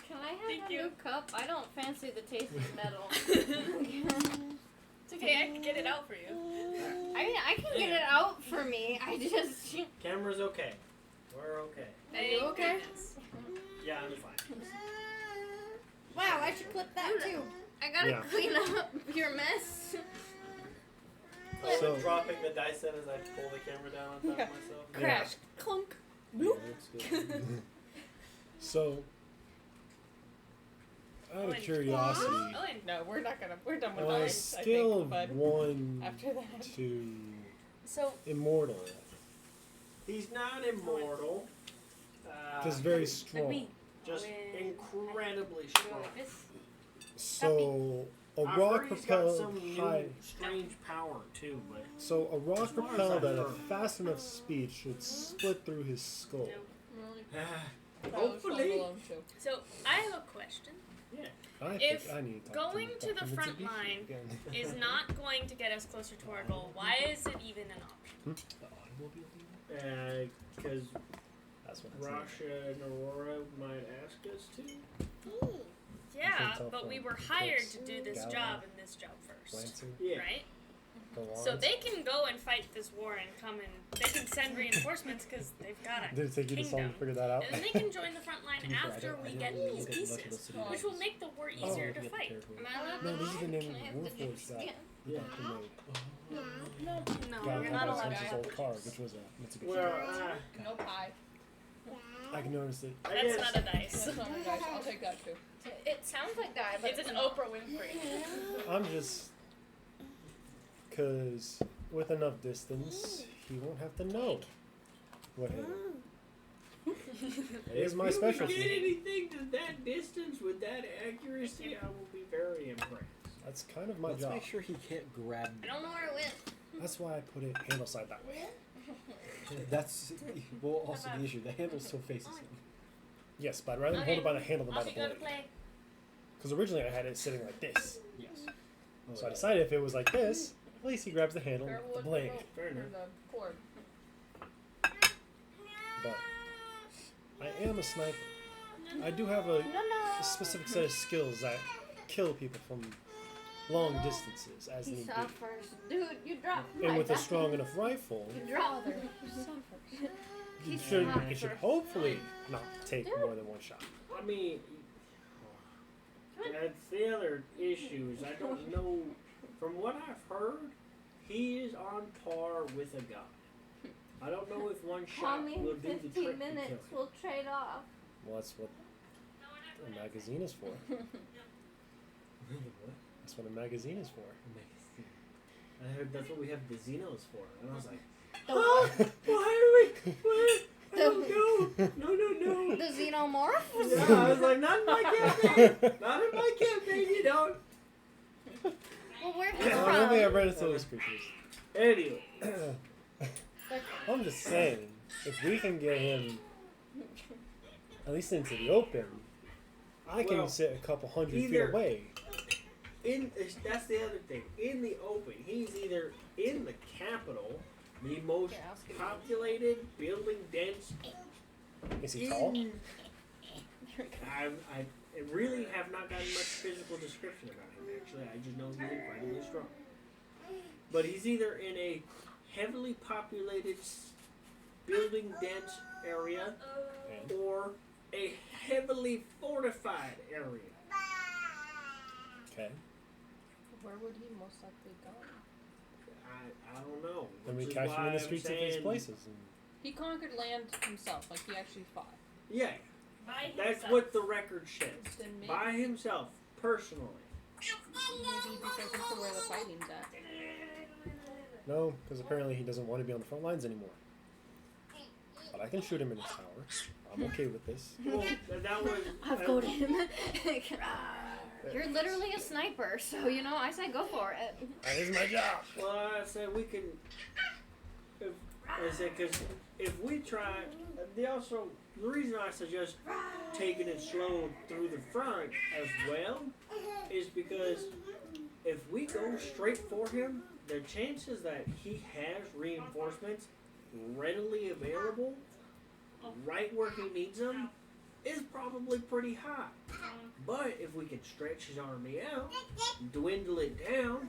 Can I have Thank a you. new cup? I don't fancy the taste of metal. It's okay, I can get it out for you. I mean, I can get it out for me. I just. Camera's okay. We're okay. Thank okay? goodness. Yeah, I'm fine. Wow, I should clip that too. I gotta Yeah. clean up your mess. So- Dropping the dice then as I pull the camera down on top Yeah. of myself. Crash. Clunk. Yeah, looks good. So, out of Owen. curiosity, Owen. No, we're not gonna. We're done with on a dice, I scale think, of bud. 1 After that. to So, immortal, He's not immortal. because very like strong. me. Just Owen. incredibly Go strong. like this. So, a I've rock heard he's got propelled some new high. strange power too, but So, a rock As far as propelled I've at a heard. fast enough speed should split through his skull. No. hopefully. So, I have a question. I If think I need to talk going to Dr. the front Mitsubishi line again. Is not going to get us closer to our goal. Why is it even an option? The automobile dealer? Because That's what it's like. Rasha and Aurora might ask us to. Yeah, can't tell but from we were the hired clips. to do this Gala. job and this job first. Lancer, Yeah. Right? the So lawns. they can go and fight this war and come and they can send reinforcements because they've got it. Did it take you this long to Kingdom. figure that out? And then they can join the front line To be fair, I after don't- I we don't get really these get much of the pieces, city which will make the war Oh. easier to Get the fight. territory. No, these are the name Can I of have the the Warforged juice? that Yeah. Yeah. Dr. made. No, Got you're not that allowed since to his have old the car, juice. which was a Mitsubishi. Well, No pie. I can notice it. I That's guess not a dice. That's not a dice. I'll take that too. It sounds like that, but It's an not. Oprah Winfrey. I'm just, cause with enough distance, he won't have to know what hit him. It is my if you specialty. get anything to that distance with that accuracy, I will be very impressed. That's kind of my Let's job. make sure he can't grab I don't know where it went. That's why I put it handle side that way. That's well also the issue. The handle still faces him. Yes, but I'd rather hold Okay. it by the handle than by Off the you go to blade. play. Because originally I had it sitting like this. Yes. So I decided if it was like this, at least he grabs the handle Or with wood, the blade. rope, Fair or enough. the cord. But I am a sniper. I do have a specific set of skills that kill people from long distances as He need saw be. first. Dude, you dropped And my with a back. strong enough rifle, You dropped her. it He should, saw it should first. hopefully not take more than one shot. I mean, that's the other issue is I don't know. From what I've heard, he is on par with a god. I don't know if one Call shot me will in do the 15 trick to kill minutes. him. We'll trade off. Well, that's what a magazine is for. That's what a magazine is for. I heard that's what we have the Xenos for, and I was like, huh? Why are we? What? I don't know. No. The xenomorph? Yeah, I was like, not in my campaign. Not in my campaign, you don't. Well, where he's I don't think I've from. read into those creatures. Anyway, I'm just saying, if we can get him at least into the open, I can Well, sit a couple hundred feet either- away. that's the other thing. In the open, he's either in the capital, the most Yeah, I'll skip it. populated, building dense. Is he tall? I really have not gotten much physical description about him. Actually, I just know he's incredibly strong. But he's either in a heavily populated, building dense area, And or a heavily fortified area. okay. Where would he most likely go? I don't know. And we Which is catch him in why the I'm streets of these saying- places. And He conquered land himself, like he actually fought. Yeah, By that's himself. what the record says. Then maybe, By himself, personally. maybe he just isn't to where the fighting's at. no, because apparently he doesn't want to be on the front lines anymore. But I can shoot him in his tower. I'm okay with this. Well, that was. I've got him. You're literally a sniper, so you know I say go for it. That is my job. Well, I said we can. Because if we try, the reason I suggest taking it slow through the front as well is because if we go straight for him, the chances that he has reinforcements readily available right where he needs them is probably pretty high. But if we can stretch his army out, dwindle it down,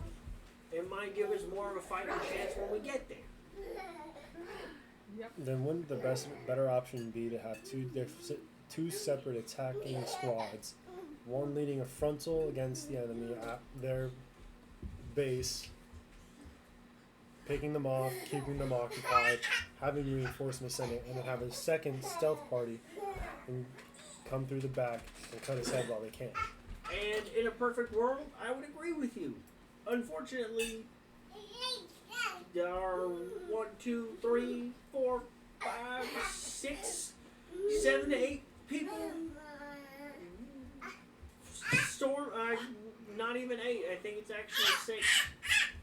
it might give us more of a fighting chance when we get there. Then wouldn't the better option be to have two separate attacking squads, one leading a frontal against the enemy at their base, picking them off, keeping them occupied, having reinforcements in it, and then have a second stealth party and come through the back and cut his head while they can. And in a perfect world, I would agree with you. Unfortunately, there are 1, 2, 3, 4, 5, 6, 7 to 8 people. Not even 8. I think it's actually 6.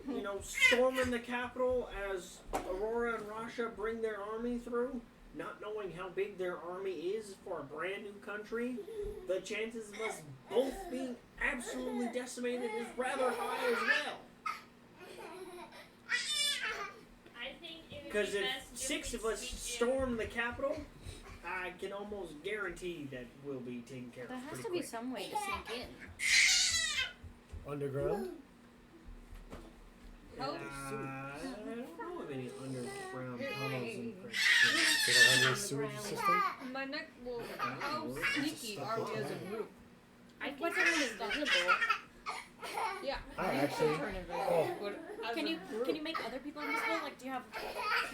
You know, storming the capital as Aurora and Rasha bring their army through, not knowing how big their army is for a brand new country. The chances of us both being absolutely decimated is rather high as well. I think it would Because be if best 6 we of us sneak in. storm the capital, I can almost guarantee that we'll be taken care There of has pretty to be quick. some way to sneak in. Underground? How- I don't know of any underground Here, tunnels wait. in French. They don't have any sewage system? My neck. Well, how sneaky are we as a group? I think I'm invisible. Yeah. I actually. Turn invisible. Oh, But as Can a you group, can you make other people invisible? Like, do you have?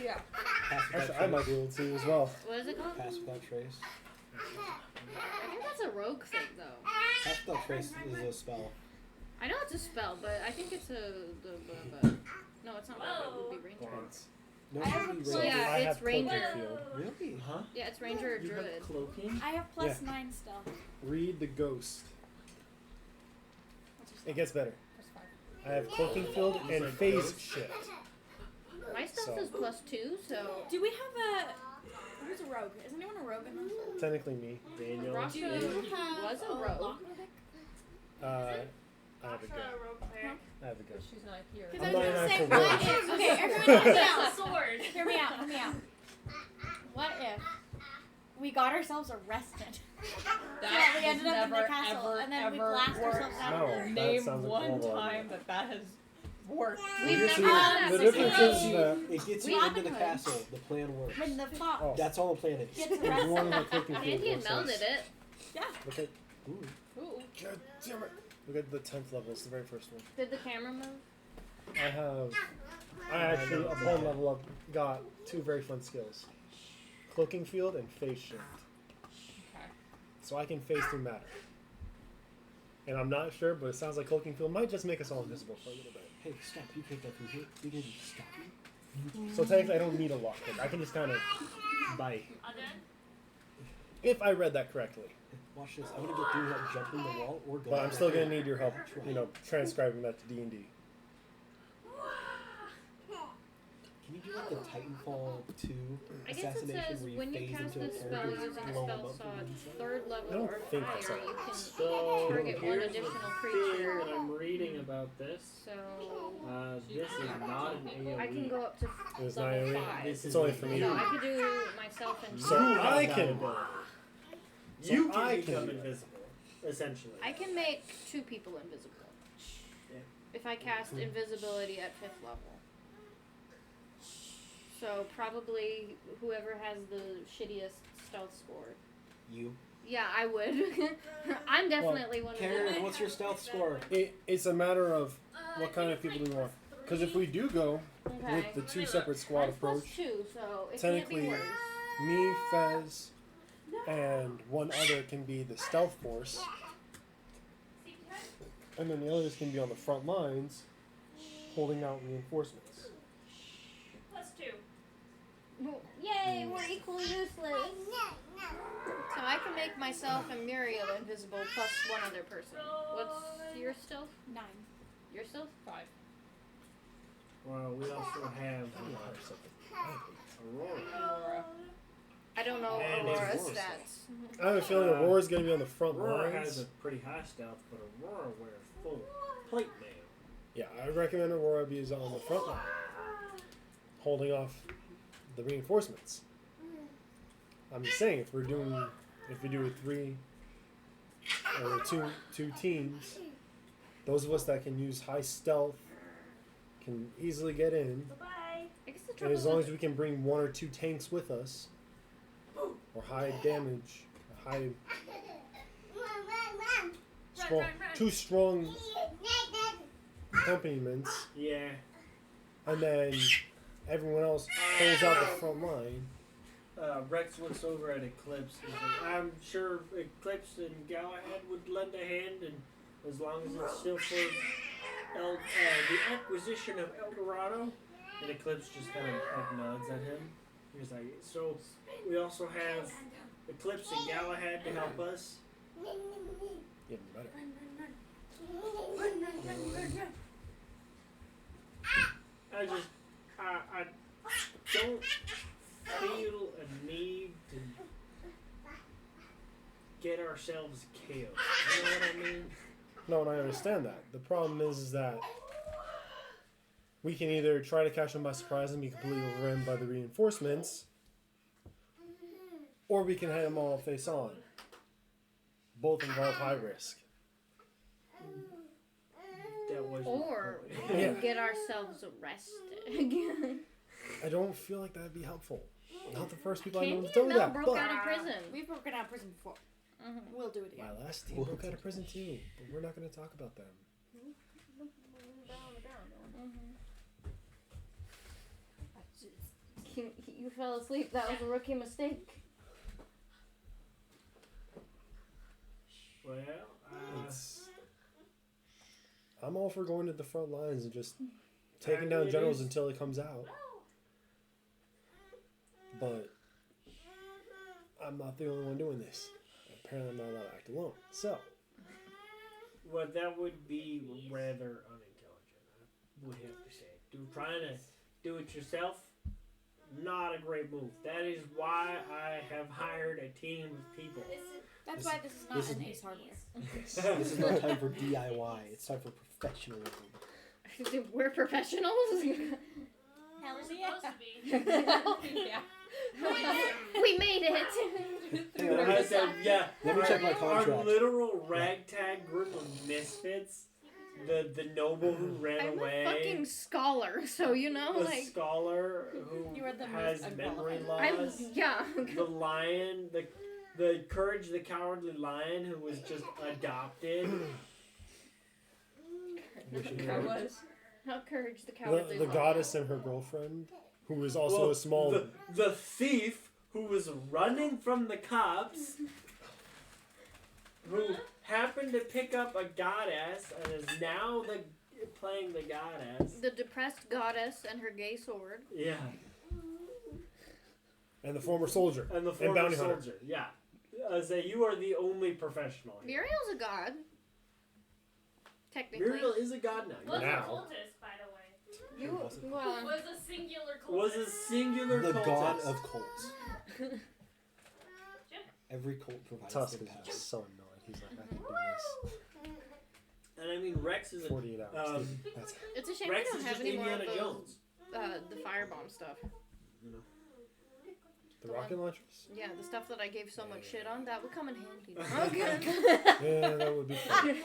Yeah. Pass without Actually, I might be able to as well. What is it called? Pass without trace. I think that's a rogue thing, though. Pass without trace is a spell. I know it's a spell, but I think it's a no, it's not rogue. It would be ranger. Once. No, I have a you plus- roll. Yeah, I it's have cloaking ranger. field. Really? Huh? Yeah, it's ranger or You druid. have cloaking? I have +9 still. Read the ghost. What's your It gets better. That's fine. I have cloaking field and phase shift. My stealth So- is +2, so Do we have a? Who's a rogue? Is anyone a rogue in this? Technically me. Daniel. Rasha Do you have was a rogue. lockpick? I have a Rasha, gun. a rogue player. I have a gun. She's not here. Because I'm I was not gonna an say, actual what rogue. if? Okay, everyone, hear me out. A sword. Hear me out. Hear me out. What if we got ourselves arrested? That we ended has up in the never, castle, ever, and then we ever blast worked. ourselves out No, of there. that Name sounds like one a horrible time idea. that has worked. we've You never see, done the that difference before. is that It gets We you into often the would. castle. The plan works. When the fox Oh. That's all the plan is. gets if you want arrested. my cloaking field, Andy and it Mel says- did it. Look at. Ooh. Ooh. God damn it. Look at the 10th level. It's the very first one. Did the camera move? I actually, upon level up, got 2 very fun skills. Cloaking field and phase shift. Okay. So I can phase through matter. And I'm not sure, but it sounds like cloaking field might just make us all invisible for a little bit. Hey, stop. You can't get through here. You can stop. So technically I don't need a lockpick. I can just kind of bite. Other? If I read that correctly. Watch this. I'm gonna get through without jumping the wall or going. But I'm still going to need your help, transcribing that to D&D. Can you do like the Titanfall 2 I guess it assassination says where you when you phase cast into a a spell character using and a blow 'em spell up slot from inside? 3rd I level don't or think higher, so. you can So target one here's additional the creature. thing that I'm reading about this. So This is not an AoE. I can go up to It's not level AoE. 5. This It's is only an for me. So AoE. I could do myself and So You have I that can- ability. So You can I become can do that. invisible, essentially. I can make 2 people invisible. Yeah. If I cast invisibility at 5th level. So probably whoever has the shittiest stealth score. You. Yeah, I would. I'm definitely one of Karen, them. what's your stealth score? It's a matter of what kind of people do we want. Because if we do go Okay. with the two separate squad Mine's plus approach, 2, so it can't technically, be worse. me, Fez, and one other can be the stealth force, and then the others can be on the front lines, holding out reinforcements. +2. Yay, we're equally useless. So I can make myself and Muriel invisible plus one other person. What's your stealth? 9. Your stealth? 5. Well, we also have Aurora. Aurora. I don't know And Aurora's Aurora's stats. I have a feeling Aurora's going to be on the front Aurora lines. has a pretty high stealth, but Aurora wears full plate mail. Yeah, I recommend Aurora be on the front line, holding off the reinforcements. I'm just saying, if we do a 3 or two teams, those of us that can use high stealth can easily get in. Bye-bye. I guess the And trouble as long as we can bring 1 or 2 tanks with us, or high damage, high strong, 2 strong accompaniments, Yeah. and then everyone else holds out the front line. Rex looks over at Eclipse and says, I'm sure Eclipse and Galahad would lend a hand, and as long as it's still for the acquisition of El Dorado. And Eclipse just kind of like nods at him. He's like, so we also have Eclipse and Galahad to help us. Even better. I don't feel a need to get ourselves killed. You know what I mean? No, and I understand that. The problem is that we can either try to catch them by surprise and be completely overrun by the reinforcements, or we can head them all face on. Both involve high risk. That was Or my we Yeah. can get ourselves arrested again. I don't feel like that'd be helpful. Not the first people I know Candy to tell and me Mel that, broke but out of prison. We've broken out of prison before. We'll do it again. my last team broke out of prison too, but we're not going to talk about them. You fell asleep. That was a rookie mistake. Well, I'm all for going to the front lines and just taking down generals until it comes out. But I'm not the only one doing this. Apparently I'm not allowed to act alone. So, well, that would be rather unintelligent, I would have to say. Trying to do it yourself, not a great move. That is why I have hired a team of people. That's why this is not an Ace Hardware. This is not time for DIY. It's time for professionalism. We're professionals. Hell, it's Yeah. supposed to be. Yeah. We made it. Hang on, I said, yeah. let me check my Our contract. literal ragtag group of misfits, the noble who ran I'm away, a fucking scholar, so you know, the like scholar who You are the has most memory unqualified. loss, yeah. the lion, the Courage the Cowardly Lion who was just adopted. I was. How courage the cowardly the lion. goddess and her girlfriend, who was also Well, a small... the thief who was running from the cops, who happened to pick up a goddess and is now playing the goddess. The depressed goddess and her gay sword. Yeah, and the former soldier. and the And former bounty hunter. soldier. Yeah, say you are the only professional here. Muriel's a god. Technically. Muriel is a god now. Was Now. a cultist, by the way. You, well, Was a singular cultist. Was a singular The cultist. god of cults. Every cult provides Tusk the is power. just so annoyed. He's like, I can do And I mean, Rex is this. a 48 hours. um, That's it's a shame Rex we is don't have just any more of Indiana those, Jones. the firebomb stuff. the rocket launchers? Yeah, the stuff that I gave so much shit on, that would come in handy. Yeah, that would be fun.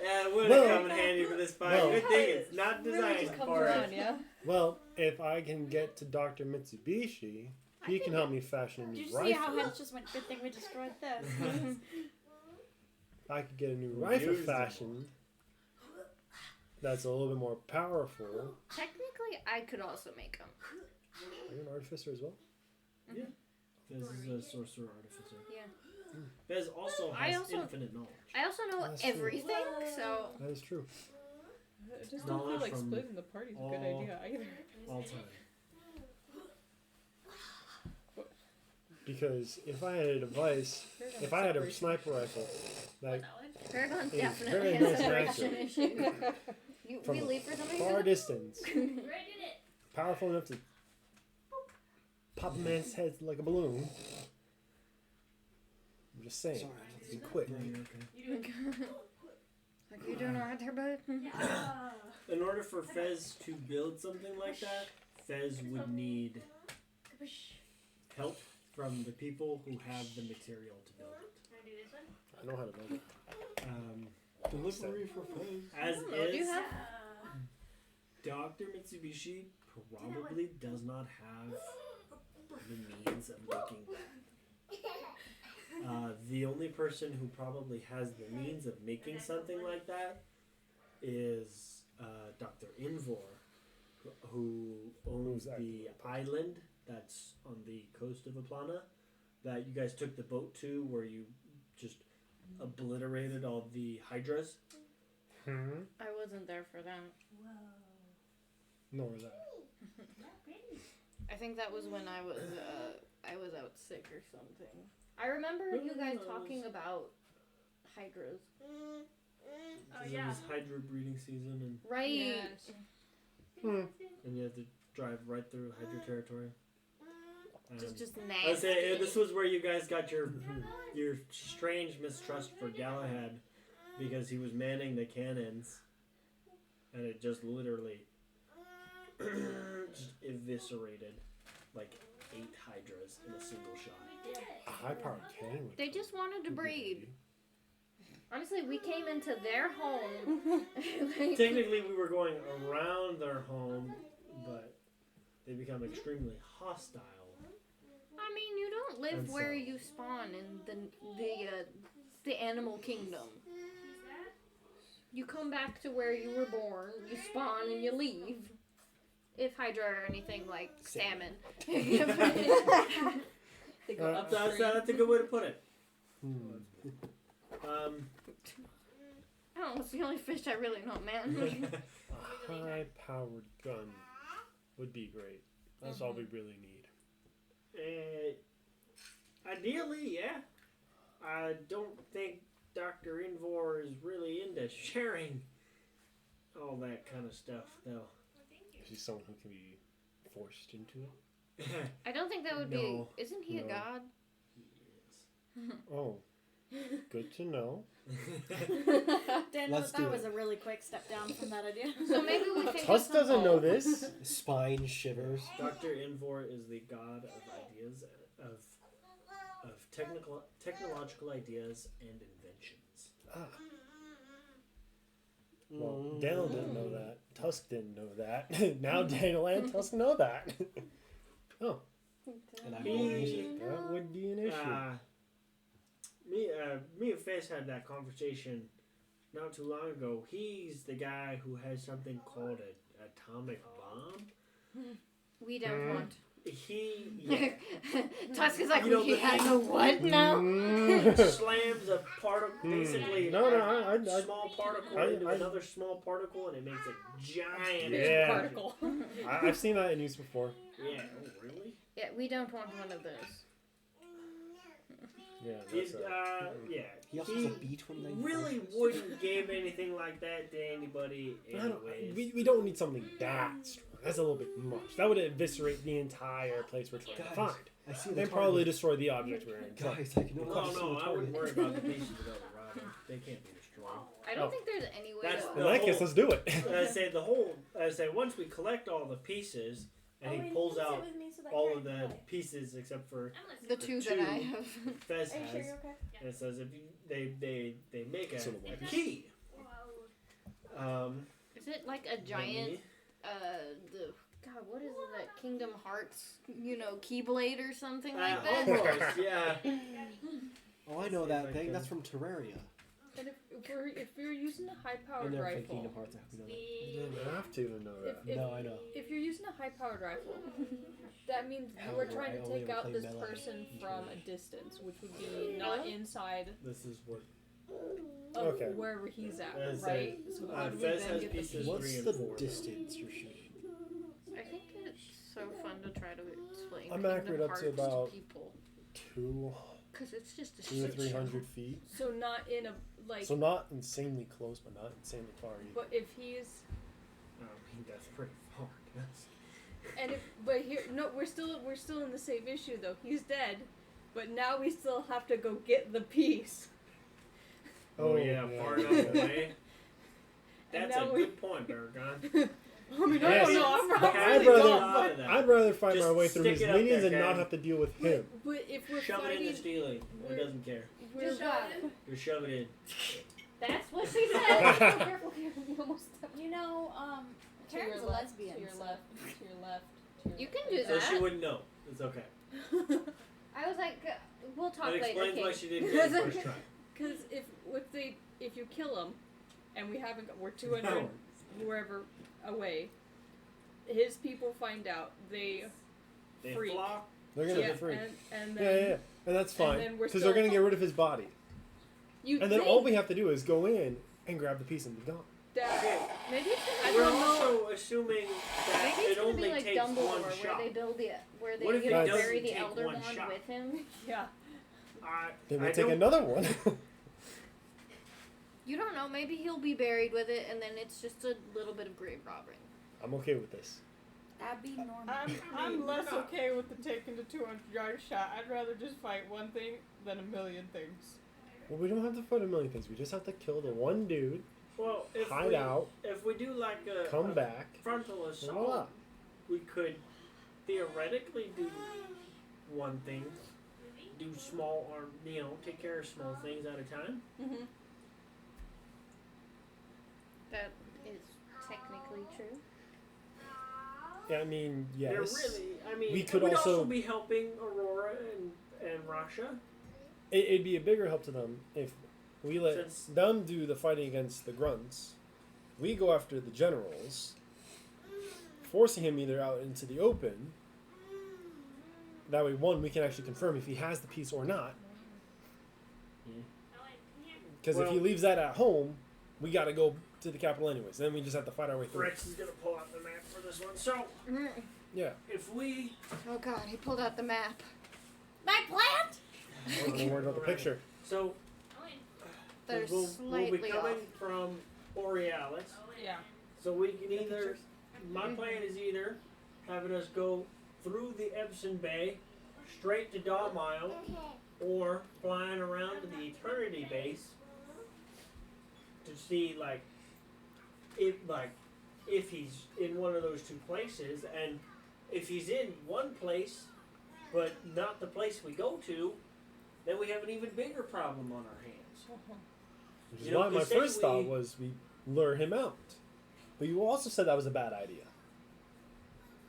Yeah, it would No. come in handy for this fight. No. Good thing it's not designed Just comes for around, it. yeah. Well, if I can get to Dr. Mitsubishi, he can help me fashion a Did new you see how rifle. Hens just went, good thing we destroyed this? I could get a new rifle Used them. fashioned. that's a little bit more powerful. Technically, I could also make them. Are you an artificer as well? Fez is a sorcerer artificer. Yeah. Fez also I has also- infinite knowledge. I also know That's true. everything, so That is true. I just don't feel Knowledge like from splitting the party's a good all- idea either. All time. Because if I had a device, if I had a sniper rifle, like Paragon Yeah, definitely very has nice separation issues. From We leave for something. far distance, Right in it. powerful enough to pop a man's head like a balloon. I'm just saying, Sorry, be quick. Yeah, you're okay. You do it. Like, you doing alright there, bud? In order for Fez to build something like that, Fez would need help from the people who have the material to build it. Can I do this one? I know how to make it. Delivery for Fez. As Oh, do you is, have? Dr. Mitsubishi probably does not have the means of making that. The only person who probably has the means of making something like that is Dr. Invor, who owns Who's acting the like that? island that's on the coast of Aplana that you guys took the boat to, where you just obliterated all the hydras. I wasn't there for that. Nor was I. I think that was when I was out sick or something. I remember you guys talking about hydras. Oh, 'Cause yeah. It was hydra breeding season, and Right. Yes. you have to drive right through hydra territory. Just I nasty. would say this was where you guys got your strange mistrust for Galahad, because he was manning the cannons, and it just literally just eviscerated like 8 hydras in a single shot. A high-powered cannon. would They come- just wanted to would be breed. handy. Honestly, we came into their home. Like, Technically, we were going around their home, but they become extremely hostile. I mean, you don't live And where so- you spawn in the animal kingdom. You come back to where you were born, you spawn, and you leave. If Hydra or anything like salmon. They go upstream. That's a good way to put it. I don't know, it's the only fish I really know, man. A high-powered gun would be great. That's all we really need. Ideally, yeah. I don't think Dr. Invor is really into sharing all that kind of stuff, though. Is he someone who can be forced into it? I don't think that would No, be. Isn't he a no. god? Oh, good to know. Daniel, Let's do that was it. a really quick step down from that idea. So maybe we think Tuss of doesn't know something. this. Spine shivers. Dr. Invor is the god of ideas, of technological ideas and inventions. Ah. Well, Daniel didn't know that. Tusk didn't know that. Now Daniel and Tusk know that. Oh, And I Me- won't use it. that would be an issue. Me and Face had that conversation not too long ago. He's the guy who has something called an atomic bomb. We don't want. He Tusk is like, You know, he the has thing- a what now? slams a particle, basically No, a I small particle into another small particle, and it makes a giant. Yeah. Particle. I've seen that in use before. Yeah. Oh, really? Yeah, we don't want one of those. Yeah, He's, that's yeah. He also has a beat when they really wouldn't give anything like that to anybody anyways. we don't need something that strong. That's a little bit much. That would eviscerate the entire place we're trying to Guys, find. I see the And target. probably destroy the object we're in. Guys, I can No, no see the I target. wouldn't worry about the pieces of Dorado. They can't be destroyed. I don't Oh. think there's any way That's to. In that case, let's do it. I say once we collect all the pieces, and he pulls out all of the pieces except for The two that I two. have. Fez Are you sure has, you're okay? and it says if you, they make So the a weapon. key. Is it like a giant, God, what is it, that Kingdom Hearts, Keyblade or something like that? Almost, yeah. Oh, I know that I thing. can- That's from Terraria. And if you're using a high-powered And they're from rifle, Kingdom Hearts. I hope you know that. You didn't have to know that. if, No, I know. if you're using a high-powered rifle, that means you are However, trying I to only take ever out played this melee person in from a Twitch. distance, which would be not inside This is what. of Okay. wherever he's at, As I right? So how do we Fez then has get the pieces. piece? What's 3 and the 4. distance you're shooting? I think it's so fun to try to explain I'm Kingdom accurate up to Hearts about- people. 200 Because it's just a to shit 300 feet. So not in a like. So not insanely close, but not insanely far either. But if he's I mean, that's pretty far. we're still in the same issue though. He's dead, but now we still have to go get the piece. Oh, yeah, far enough away. And That's now a we- good point, Baragon. I mean, I Yes. don't know. I'm But not I'd really rather- dumb, Out of that. I'd rather find Just my way through stick his it up minions there, and not Karen. have to deal with him. But if we're Shove it in fighting, the stealing. It we're- doesn't care. we're Just shove it. Just shove it in. That's what she said. Careful, you almost. You know, to your Karen's a left, lesbian. to your so- left, to your left. To your You left. can do So that. she wouldn't know. It's okay. I was like, we'll talk That later. explains why Kate. she didn't get it first try. Because if you kill him, and we're 200 wherever away, his people find out they They freak. flock. They're gonna get free. and Yeah, then yeah, and that's fine then we're because they're still- gonna get rid of his body, you and then think all we have to do is go in and grab the piece and be gone. that Maybe it's I We're don't know. also assuming that Maybe it it's gonna only be like takes Dumbledore, one where shot. they build it, where they What if it bury doesn't the take Elder one Wand shot? with him. yeah. Then we I take don't- another one. You don't know. Maybe he'll be buried with it, and then it's just a little bit of grave robbing. I'm okay with this. That'd be normal. I'm less okay with the taking the 200-yard shot. I'd rather just fight one thing than a million things. Well, we don't have to fight a million things. We just have to kill the one dude, Well, hide out, if we do like a come back. frontal and voila. assault, we could theoretically do one thing, do small or take care of small things at a time. Mm-hmm. That is technically true. Yeah, I mean, yes. They're really, I mean, We could we'd also- be helping Aurora and Rasha. It'd be a bigger help to them if we let Since- them do the fighting against the grunts. We go after the generals, forcing him either out into the open. That way, one, we can actually confirm if he has the piece or not. Because if he Well- leaves that at home, we got to go to the capital anyways. Then we just have to fight our way through. Rex is gonna pull out the map for this one. So Yeah. if we Oh God, he pulled out the map. My plant? I don't worry about the picture. so They're we'll slightly be coming off. from Borealis. Yeah. So we can either, my plan is either having us go through the Epsom Bay, straight to Dawmile, or flying around to the Eternity Base to see if he's in one of those two places, and if he's in one place but not the place we go to, then we have an even bigger problem on our hands. Which is You know, why my they say first thought we- was we lure him out. But you also said that was a bad idea.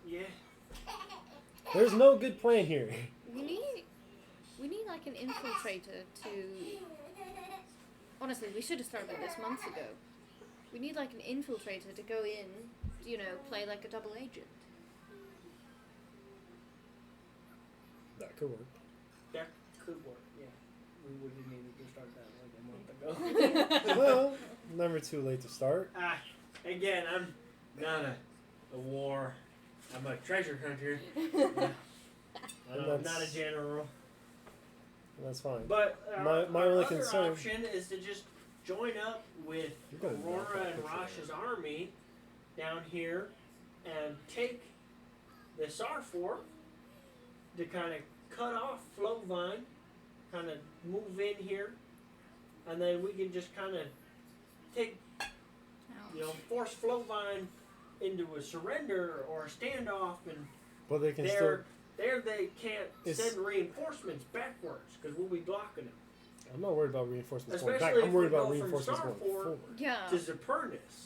Yeah. There's no good plan here. We need like an infiltrator to. Honestly, we should have started this months ago. We need like an infiltrator to go in, play like a double agent. That could work. That could work, yeah. We would have needed to start that like a month ago. Well, never too late to start. Again, I'm not a war. I'm a treasure hunter. I'm not a general. That's fine. But My our only other concern- option is to just join up with You've got a Aurora knockout and picture. Rasha's army down here and take the Sarfor to kind of cut off Flowvine, kind of move in here, and then we can just kind of take, force Flowvine into a surrender or a standoff, and But they can still. there they can't It's- send reinforcements backwards because we'll be blocking them. I'm not worried about reinforcements going back. Especially I'm if worried we about go from reinforcements going Starport forward. Yeah. To Zapernus.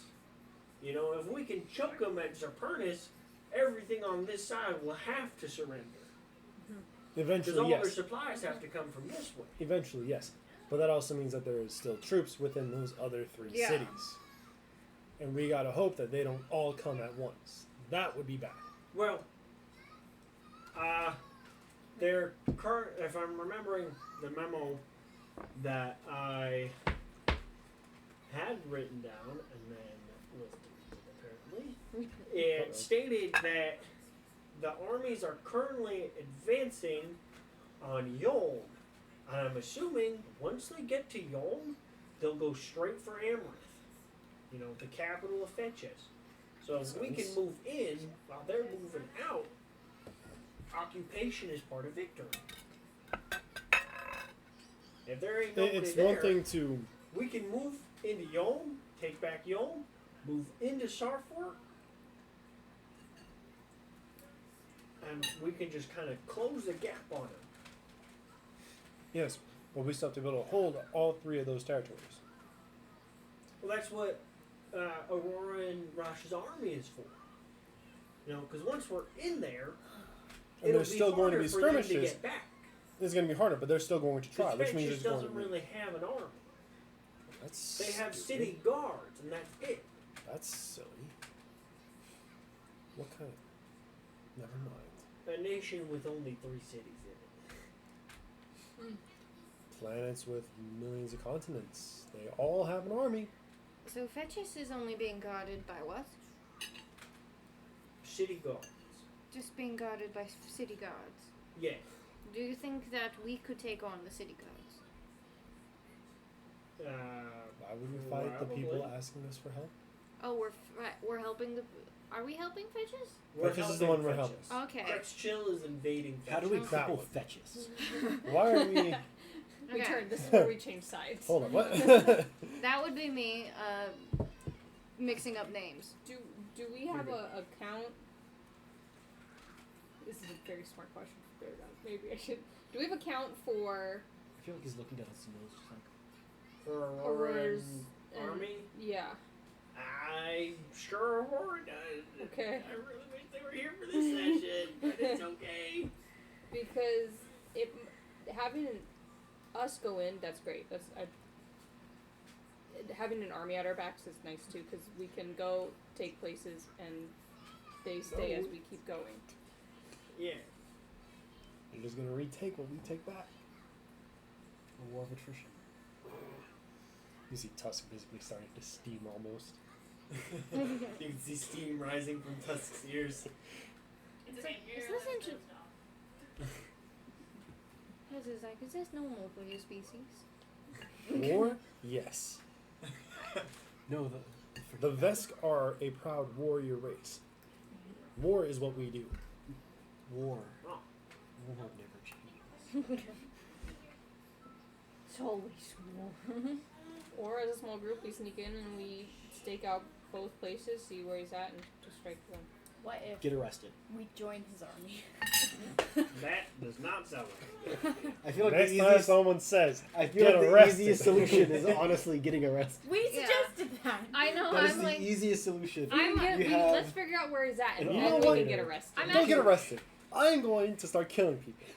If we can choke them at Zapernus, everything on this side will have to surrender. Because Eventually, all their yes. supplies have to come from this way. Eventually, yes. But that also means that there is still troops within those other 3 Yeah. cities. And we gotta hope that they don't all come at once. That would be bad. Well, their current, if I'm remembering the memo that I had written down and then was deleted apparently, it stated that the armies are currently advancing on Yolm. And I'm assuming once they get to Yolm, they'll go straight for Amherst. You know, the capital of Fetches. So if we can move in while they're moving out, occupation is part of victory. If there ain't nobody It's there, one thing to we can move into Yolm, take back Yolm, move into Sarfort, and we can just kind of close the gap on it. yes, but we still have to be able to hold all 3 of those territories. Well, that's what Aurora and Rosh's army is for. You know, because once we're in there, And it'll there's be still going to harder be for them to skirmishes. get back. It's going to be harder, but they're still going to try, which means Fetches there's going to doesn't be. really have an army. That's They have stupid. city guards, and that's it. That's silly. What kind of? Never mind. A nation with only 3 cities in it. Planets with millions of continents. They all have an army. So Fetchus is only being guarded by what? City guards. Just being guarded by city guards. Yeah. Do you think that we could take on the city guards? Why would we fight the people Probably. asking us for help? Oh, we're helping the. Are we helping Fetchus? Fetches is the one we're helping. Okay. Crex Chill is invading. How do we Fetches. That cripple one. fetches? Why are we? We Okay. turn. This is where we change sides. Hold on. What? That would be me mixing up names. Do we have a count? This is a very smart question. Maybe I should. Do we have a count for I feel like he's looking down his nose, just like, For Aurora Aurora's and army? Yeah. I'm sure Aurora does. Okay. I really wish they were here for this session, but it's okay. Because having us go in, that's great. Having an army at our backs is nice too, because we can go take places and they stay as we keep going. Yeah. They're just gonna retake what we take back. a war of attrition. You see Tusk visibly starting to steam almost. You can see steam rising from Tusk's ears. Is this interesting? Is this normal for your species? War? Yes. No, The Vesk are a proud warrior race. War is what we do. war. Oh. War never changes. It's always war. Or as a small group, we sneak in and we stake out both places, see where he's at, and just strike them. What if Get arrested. we join his army? That does not sound like I feel like Next the time easiest. someone says, I feel get like the arrested. easiest solution is honestly getting arrested. We Yeah. suggested that. I know. That is I'm the like. easiest solution. I'm You have- Let's figure out where he's at, and And then you know we what? can get arrested. I'm don't get arrested. I'm going to start killing people.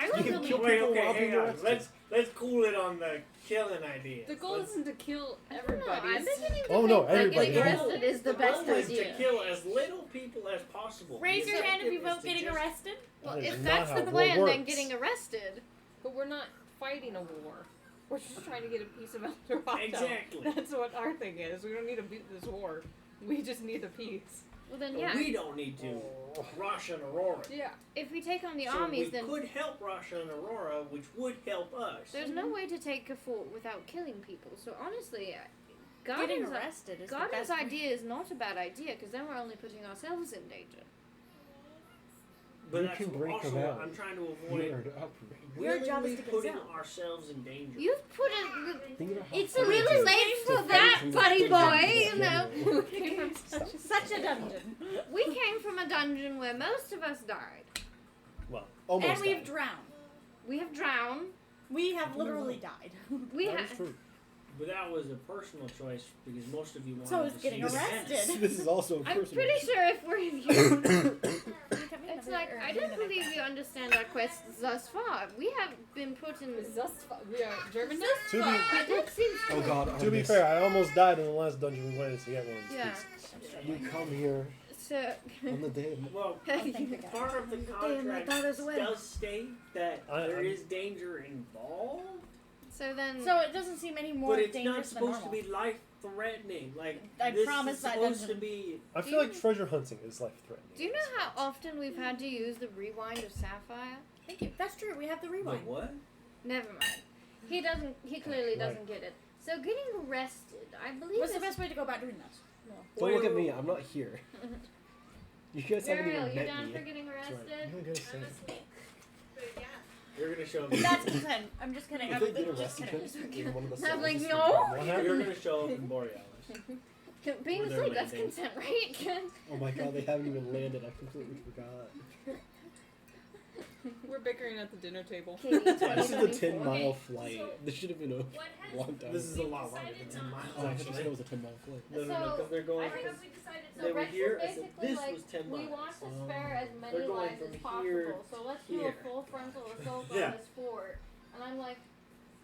I You would can really. kill Wait, people okay, while hang being on. arrested. Let's cool it on the killing idea. The goal Let's- isn't to kill I don't know. everybody. I'm beginning to Oh, think no, that everybody. getting The arrested is the best goal is idea. to kill as little people as possible. Raise The your hand if you objective vote is to getting just- arrested. Well, That is if not that's how the war plan, then works. getting arrested. But we're not fighting a war. We're just trying to get a piece of El Dorado. Exactly. That's what our thing is. We don't need to beat this war. We just need a peace. Well, then But yeah. we don't need to. Rasha and Aurora. Yeah. If we take on the so armies, we then could help Rasha and Aurora, which would help us. there's no way to take a fort without killing people. So honestly, Getting Garden's, arrested is the Garden's best way. idea is not a bad idea because then we're only putting ourselves in danger. But You that's can break also them out. what I'm trying to You avoid. are to operate. Your job is willingly to get putting us out. ourselves in danger. You've put it. Think about how It's a fun it little is late to for fight that, from buddy the boy. beginning. You know, We came from such a dungeon. we came from a dungeon where most of us died. Well, Almost And we've died. drowned. We have drowned. We have literally died. We that have. is true. But that was a personal choice because most of you wanted So is to getting see the arrested. events. This is also a I'm personal pretty issue. sure if we're if It's like, I don't believe you understand our quests thus far. We have been put in... We are German. To be, That seems Oh god, to be fair, I almost died in the last dungeon we went in to get one of these Yeah. pieces. you come here So... on the day of Well, part of the contract daughter's wedding. does state that there is danger involved, So then... So it doesn't seem any more but it's not dangerous than supposed to normal. be life-threatening. Like, I this promise is that supposed to doesn't- be... I feel like treasure hunting is life threatening. do you know how often we've had to use the rewind of Sapphire? Thank you. That's true. We have the Wait, rewind. what? Never mind. He clearly doesn't get it. So getting arrested, I believe What's the is- best way to go about doing this? Don't look at me, I'm not here. You guys haven't Ariel, even you met down me. for getting That's right. arrested? I'm gonna say it. You're gonna show me. That's consent. I'm just kidding. If I'm they get just arrested, kidding. can in one of the I'm cells like, just no. grab What one? happened? You're gonna show up in Borealis. Being Where they're asleep, that's landing. consent, right? Oh my god, they haven't even landed. I completely forgot. We're bickering at the dinner table. Katie, This is a 2024. 10-mile flight. This should have been a long time. This is a lot longer than 10 miles, Oh, I just actually. know it was a 10-mile flight. No, because they're going. I think Because we decided they were Rex here. is I said, basically this like, was 10 miles. we want to spare as many They're going lives as from here possible, so let's do here. a full frontal assault Yeah. on this fort. And I'm like,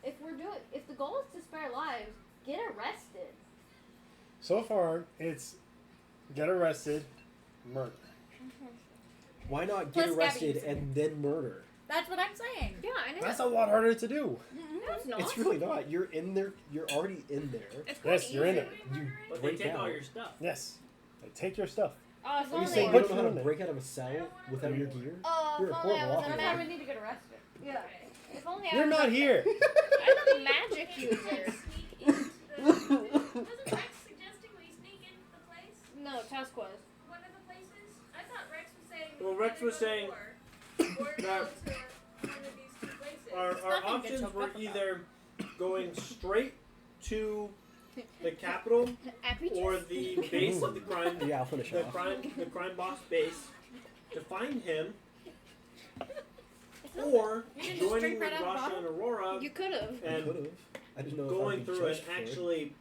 if the goal is to spare lives, get arrested. So far, it's get arrested, murder. Why not Plus get Gabby arrested used it. and then murder? That's what I'm saying. Yeah, I know. That's a lot harder to do. No, it's not. It's really not. You're in there. You're already in there. It's Yes, you're in easy. it. You But they break take out. all your stuff. Yes. They take your stuff. Oh, if You only say I you was- don't know how to break out of a cell without your gear? Oh, You're if a only I horrible was operator. a I would mag- need to get arrested. Yeah. If only I You're was not a- here. I'm a magic user. Wasn't Rex suggesting we sneak into the place? No, task was. One of the places? I thought Rex was saying. Well, Rex was saying We're going to that one of these two places. our Nothing options gets were hooked up either going straight to the capital Happy or juice. the base of the crime, Yeah, I'll finish the off. crime boss base, to find him, or You can just joining drink with right out of the Rasha and Aurora You could have. I and could've. I didn't know if I'd going be through and judged for it. actually,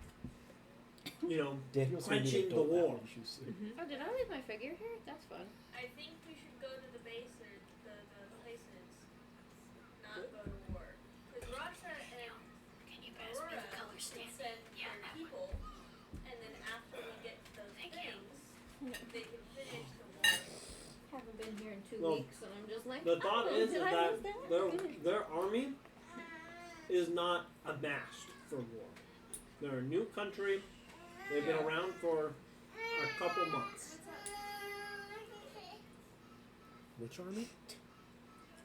you know, Daniel's gonna need quenching the adult war. alcohol issues soon. Oh, did I leave my figure here? That's fun. I think we should go to the base or the places, not go to war. Because Rasha and Aurora can send their people, and then after we get those things, they can finish the war. Haven't been here in 2 Well, weeks, and I'm just like. The thought oh, is did I that lose that? their army is not amassed for war. They're a new country. They've been around for a couple months. Which army?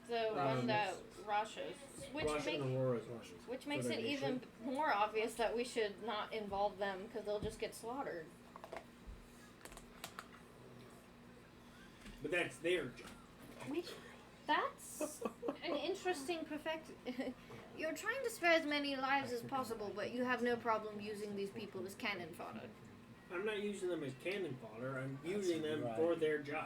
The one that Rasha's, which Rasha and Aurora's Rasha. which makes their it nation. even more obvious that we should not involve them because they'll just get slaughtered. But that's their job. That's an interesting perfect. You're trying to spare as many lives as possible, but you have no problem using these people as cannon fodder. I'm not using them as cannon fodder. I'm using them right. for their job.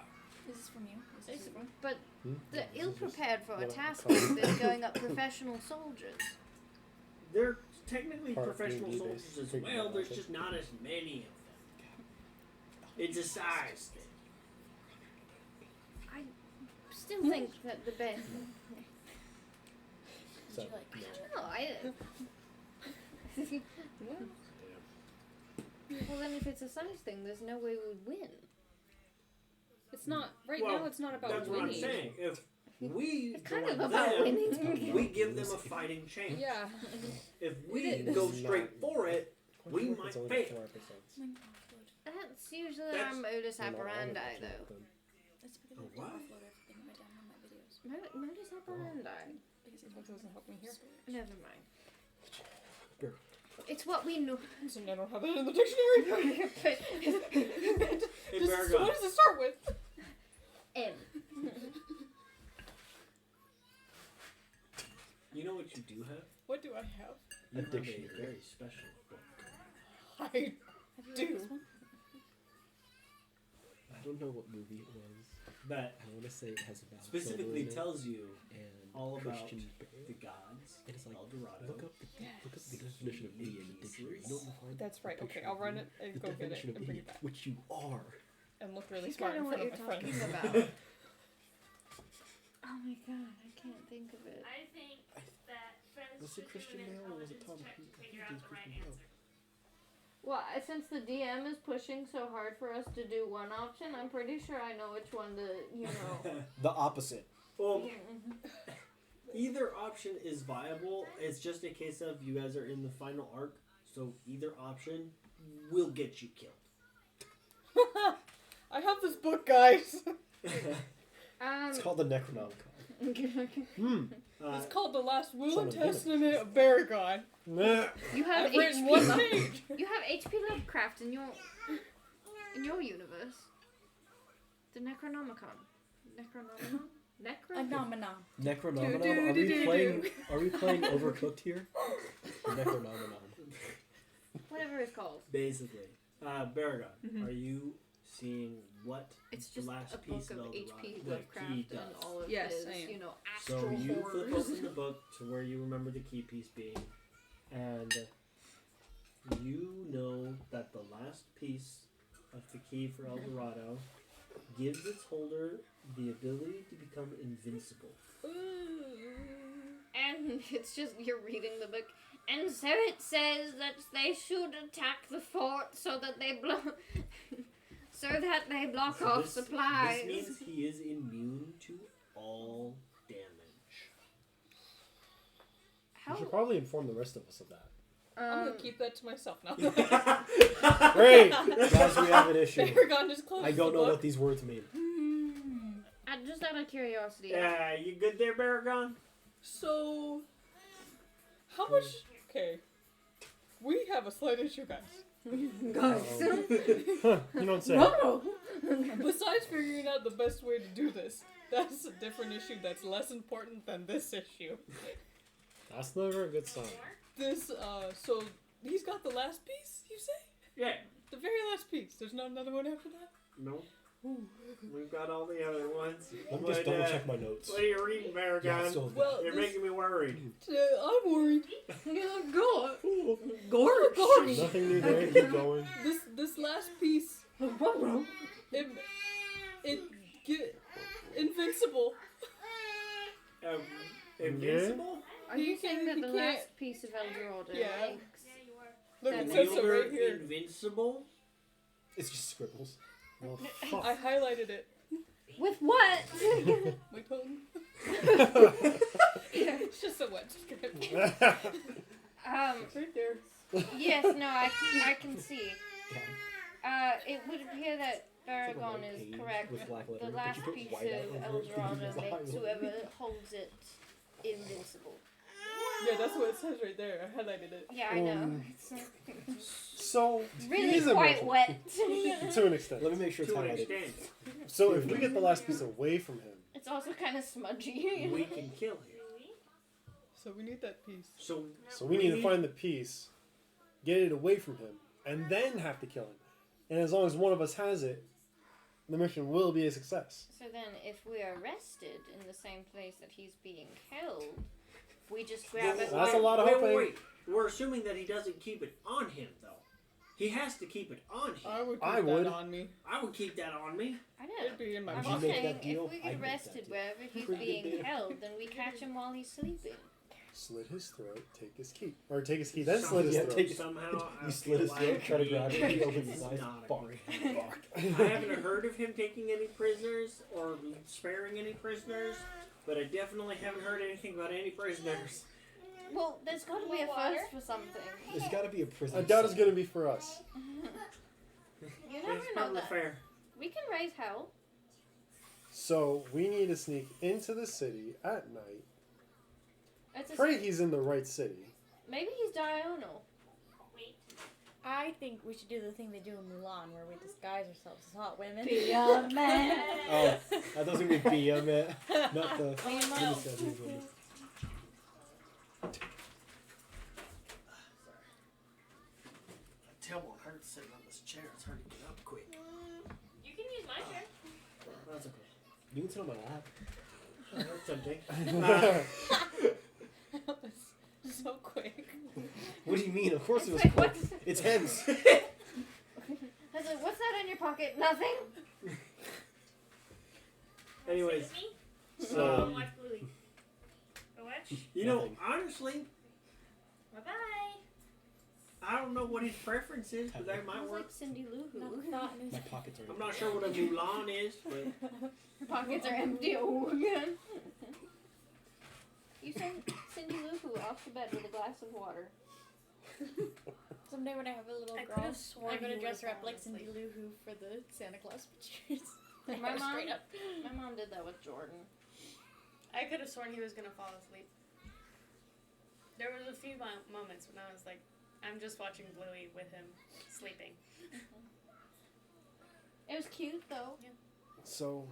Is this from you? Is this from But Hmm? they're This is just ill-prepared for a what task I'm like this, going up professional soldiers. They're technically Part professional D&D soldiers based as figure well. out, There's I think. just not as many of them. It's a size thing. Still think that the best. So, you like? no. No, I. Well, then if it's a size thing, there's no way we would win. It's not right Well, now. It's not about That's what winning. I'm saying. If we It's kind join of about them, winning. we give them a fighting chance. Yeah. If We we did. go This is straight not- for it, we It's might only fail. 4%. That's usually That's- our modus We're not all operandi, gonna though. them. That's because A I what? upload everything in my download my videos. Modus operandi. Because That doesn't help me here. Never mind. Sure. It's what we know. So I don't have it in the dictionary. Hey, What Baragon, does it start with? M. you know what you do have? What do I have? You have a dictionary. very special book. I Have you read do. this one? I don't know what movie it was. That I want to say it has about specifically tells you and all about Christian the Bale. gods, And it's like, El Dorado. look up the definition of idiot in the dictionary. You don't find That's a right. picture Okay, I'll of run you. it and The go get it definition of and bring idiot, it back. which you are. And look really You smart don't in know what front of you're my talking friends. about. Oh my god, I can't think of it. I think that Fez Was it should Christian do an Bale or was it intelligence Tom check to Cruise? I figure think out it the was right Christian Bale. answer. Well, since the DM is pushing so hard for us to do one option, I'm pretty sure I know which one to, you know. The opposite. Well, either option is viable. It's just a case of you guys are in the final arc, so either option will get you killed. I have this book, guys. It's called the Necronomicon. It's called The Last Will Son and of a demon. Testament of Baragon. Nah. You have I've written HP one Love- page. You have HP Lovecraft in your universe. The Necronomicon. Phenomenon. Necronomicon. Are we playing Overcooked here? The Necronomicon. Whatever it's called. Basically, Baragon, are you seeing what It's the just last a piece book of of HP the key Lovecraft and does? all of Yes, his, I am. you know, So astral you flip horrors. open the book to where you remember the key piece being, and you know that the last piece of the key for El Dorado gives its holder the ability to become invincible. And it's just, you're reading the book. And so it says that they should attack the fort so that they block So off this- supplies. This means he is immune to all damage. You should How? probably inform the rest of us of that. I'm gonna keep that to myself now. Great! Guys, we have an issue. Baragon just closed I don't the know book. what these words mean. Just out of curiosity. Yeah, you good there, Baragon? So, how much? Okay, we have a slight issue, guys. Huh, you don't say. Besides figuring out the best way to do this, that's a different issue that's less important than this issue. That's never a good sign. This, so he's got the last piece, you say? Yeah. The very last piece. There's not another one after that? No. We've got all the other ones. Let me just But, double check my notes. What are you reading, Baragon? Yeah, so Well, You're this, making me worried. I'm worried. God. Nothing new there. Keep going. This last piece, it get invincible. Invincible? Are you He saying that can't- the he can't- last piece of El Dorado Yeah. makes... Yeah, you are. Look, That it makes says so Wielder right here. invincible? It's just scribbles. Well, I fuck. highlighted it. With what? Wait, hold on. Yeah. It's just a wet script. Um, Right there. yes, no, I can see. It would appear that Baragon is correct. The last piece of El Dorado makes whoever holds it invincible. Yeah, that's what it says right there. I highlighted it. Yeah, I know. It's So, really he's quite immortal. wet. To an extent. Let me make sure it's To an highlighted. extent. So if we get the last piece away from him, It's also kind of smudgy. We can kill him. So we need that piece. So we need to find the piece, get it away from him, and then have to kill him. And as long as one of us has it, the mission will be a success. So then, if we are arrested in the same place that he's being held, if we just grab it. That's a lot of hoping. Wait. We're assuming that he doesn't keep it on him, though. He has to keep it on him. I would keep I would. that on me. I would keep that on me. I It'd know. be in my I'm Would you just make saying, that deal? if we I'd get make that arrested deal. wherever he's Pretty good being deal. held, then we catch him while he's sleeping. Slit his throat, take his key. Or take his key, then slit his Yeah, throat. take it. Somehow, I You slit his feel throat, like try to grab it, he he opens is his eyes. not a Fuck. great guard. I haven't heard of him taking any prisoners or sparing any prisoners, but I definitely haven't heard anything about any prisoners. Well, there's got to be a first for something. There's got to be a prison. I doubt it's going to be for us. You never It's know probably that. fair. We can raise hell. So we need to sneak into the city at night. It's a Pray he's in the right city. Maybe he's diurnal. Wait. I think we should do the thing they do in Mulan where we disguise ourselves as hot women. Yeah, man. Oh, that doesn't mean be a man. Not the. Oh, no. Tail won't hurt sitting on this chair. It's hard to get up quick. You can use my chair. That's okay. You can sit on my lap. That's tempting. So quick. What do you mean? Of course it was Wait, quick. what's- It's hens. I was like, what's that in your pocket? Nothing. Anyways, Excuse me? So- watch Bluey. Go watch. You know, Nothing. honestly, Bye bye. I don't know what his preference is, but that might Sounds work. like Cindy Lou Who. My pockets are. I'm not sure what a Mulan is, but Her pockets are empty. Oh, good. You send Cindy Lou Who off to bed with a glass of water. Someday when I have a little I girl, could have sworn I'm gonna he dress her would've up like fallen Cindy asleep. Lou Who for the Santa Claus pictures. My mom, Straight up. my mom did that with Jordan. I could have sworn he was gonna fall asleep. There was a few moments when I was like, I'm just watching Bluey with him sleeping. It was cute though. So,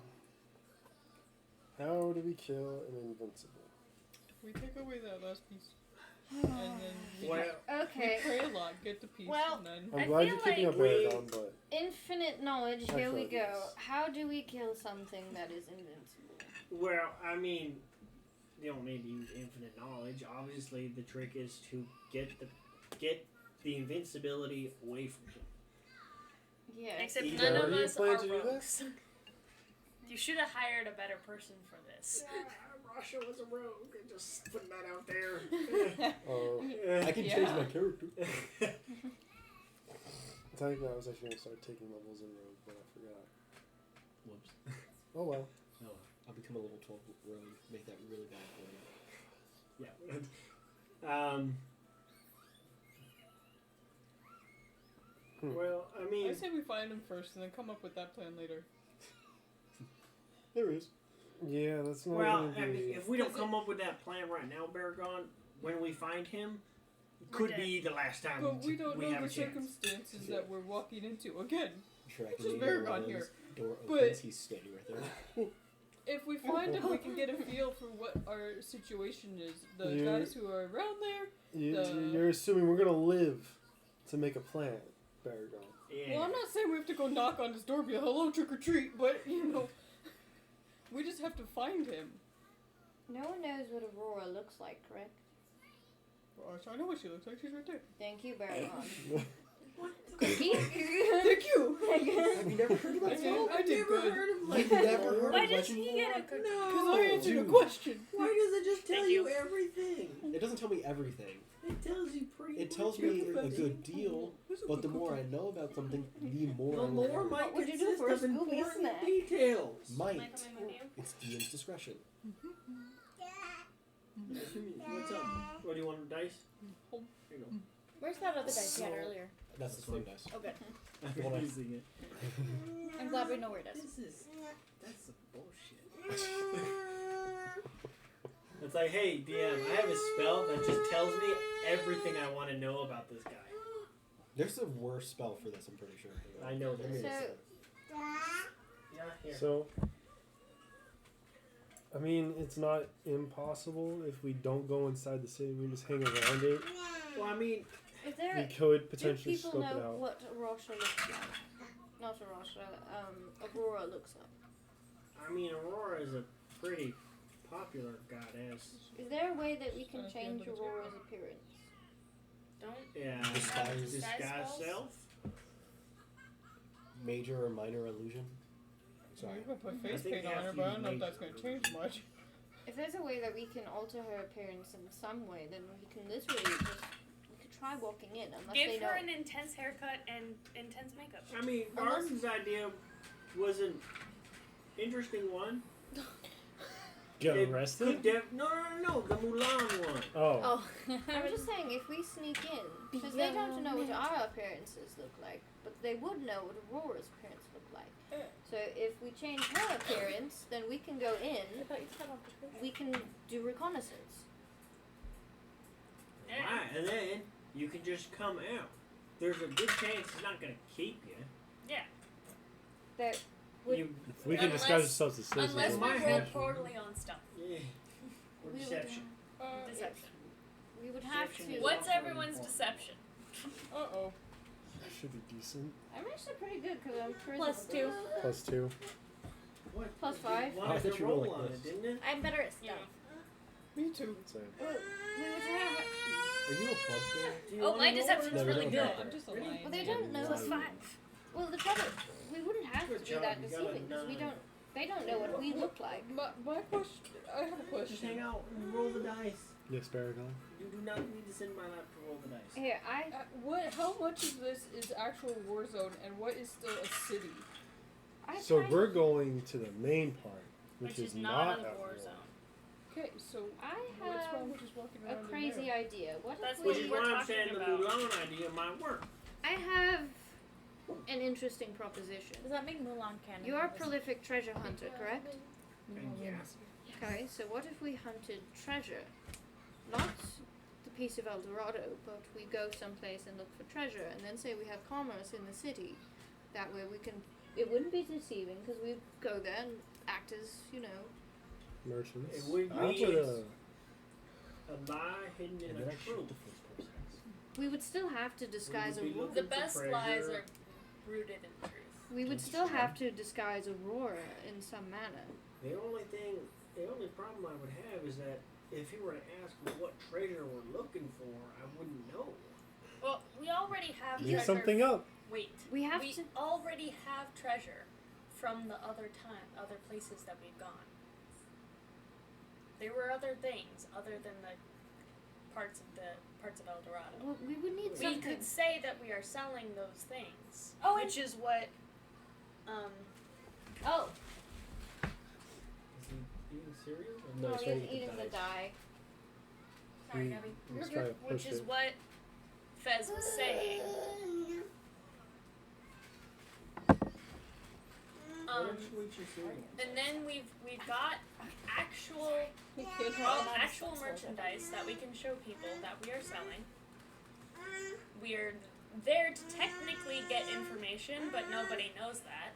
how do we kill an invincible? We take away that last piece. And then we, well, Okay. we pray a lot, get the piece, Well, and then... I'm I glad feel you're keeping like up we- Aragon, but Infinite knowledge. Here we Actually, go. yes. How do we kill something that is invincible? well, I mean, you don't need to use infinite knowledge. Obviously, the trick is to get the invincibility away from him. Yeah. Except Either none of you us plan are to do rogues. You should have hired a better person for this. Russia was a rogue. Just putting that out there. I can Yeah. change my character. technically I was actually going to start taking levels in Rogue, but I forgot. Whoops. Oh well. No, I'll become a level 12 rogue. Make that really bad for you. Yeah. Well, I mean, I say we find him first and then come up with that plan later. There is. Yeah, that's not well, going to I be. mean, if we don't come up with that plan right now, Baragon, when we find him, could dead. be the last time But we don't know have the a chance. circumstances that we're walking into. Again, Sure, I can Just leave Baragon the here. door But- opens, he's standing right there. if we find him, we can get a feel for what our situation is. The Yeah. guys who are around there. You're assuming we're going to live to make a plan, Baragon. Yeah. Well, I'm not saying we have to go knock on his door, be a hello, trick or treat, but you know, we just have to find him. No one knows what Aurora looks like, correct? Gosh, I know what she looks like. She's right there. Thank you, Baragon. Cookie? Thank you. Have you never heard of I that did, song? I did good. You've never heard Why of does Legend he of get a Aurora? cookie? Because I answered a Dude. question. Why does it just tell Thank you you. everything? It doesn't tell me everything. It tells you pretty It much tells me a everything. good deal, but the more I know about something, the more The I'm lore aware. might What would you do consist for a of Scooby important snack? details. Might. Am I coming with you? It's DM's discretion. What's up? What do you want, dice? Here you go. Where's that other dice you had So- earlier? That's the same dice. Oh, good. I'm using it. I'm glad we know where it is. That's some bullshit. It's like, hey, DM, I have a spell that just tells me everything I want to know about this guy. There's a worse spell for this, I'm pretty sure. I know there is. So, Yeah, here. So, I mean, it's not impossible if we don't go inside the city. We just hang around it. Well, I mean, is We there... could Do potentially people scope it know out. what Arosha looks like? Not Arosha, Aurora looks like. I mean, Aurora is a pretty popular goddess. Is there a way that we can Okay, change but it's- Aurora's appearance? Don't Yeah. Disguise. Disguise spells? self. Major or minor illusion? Sorry. You can put I face think paint you on have her, to but I use don't know if that's going to major change much. If there's a way that we can alter her appearance in some way, then we can literally just... We could try walking in, unless they give know... her an intense haircut and intense makeup. I mean, Unless- Barton's idea was an interesting one. Get It arrested? could no, the Mulan one. Oh. Oh. I'm just saying, if we sneak in, because they don't know what our appearances look like, but they would know what Aurora's appearance looked like. So if we change her appearance, then we can go in, we can do reconnaissance. Yeah. Right, and then you can just come out. There's a good chance he's not gonna keep you. That would... You, We can Unless- disguise ourselves as citizens. Unless my we head- roll poorly on stuff. yeah. Or we would, deception. Deception. we would have Deception to... is What's also everyone's important. deception? Uh-oh. Should be decent. I'm actually pretty good, because I'm charisma. +2. +2. What? Plus You 5. wanted I thought to you roll rolled like on this. it, didn't it? I'm better at Yeah. stuff. Me too. Same. We would have... Are you a bugbear? Do you Oh, wanna my roll deception's No, it? we really don't. good. I'm just a Really? lion. Well, they don't know... +5. Well, the trouble... We wouldn't have Good to be job, that you got a deceiving, because we 9. don't... They don't know what we look like. My question. I have a question. Just hang out and roll the dice. Yes, Paragon. You do not need to send my lap to roll the dice. Here, How much of this is actual war zone, and what is still a city? So find- we're going to the main part, which is not not a war zone. Okay, so I what's have wrong with just walking a around in crazy there? idea. What That's if Which what is we? we're why I'm talking saying the about. Mulan idea might work. I have an interesting proposition. Does that make Mulan canon? You are a prolific treasure hunter, correct? Yeah. Okay, so what if we hunted treasure? Not the piece of El Dorado, but we go someplace and look for treasure, and then say we have commerce in the city. That way we can. It wouldn't be deceiving because we go there and act as, merchants. It would I be- put A lie hidden in And a then I shoot truth. the first person. we would still have to disguise would be Aurora. looking The best for lies treasure. are rooted in truth. We would That's still true. have to disguise Aurora in some manner. The only problem I would have is that if you were to ask me what treasure we're looking for, I wouldn't know. Well, we already have Make treasure. something up. Wait, We have we to. already have treasure from the other places that we've gone. There were other things other than the parts of El Dorado. Well, we would need We something. could say that we are selling those things, Oh, and- which is what. Oh, Is he eating cereal? No, No, he's he's trying to get eating the the dice. dye. Sorry, He- Gabby. Let's try to Which push is it. what Fez was saying. Why don't you eat your cereal? And then we've got actual merchandise that we can show people that we are selling. We're there to technically get information, but nobody knows that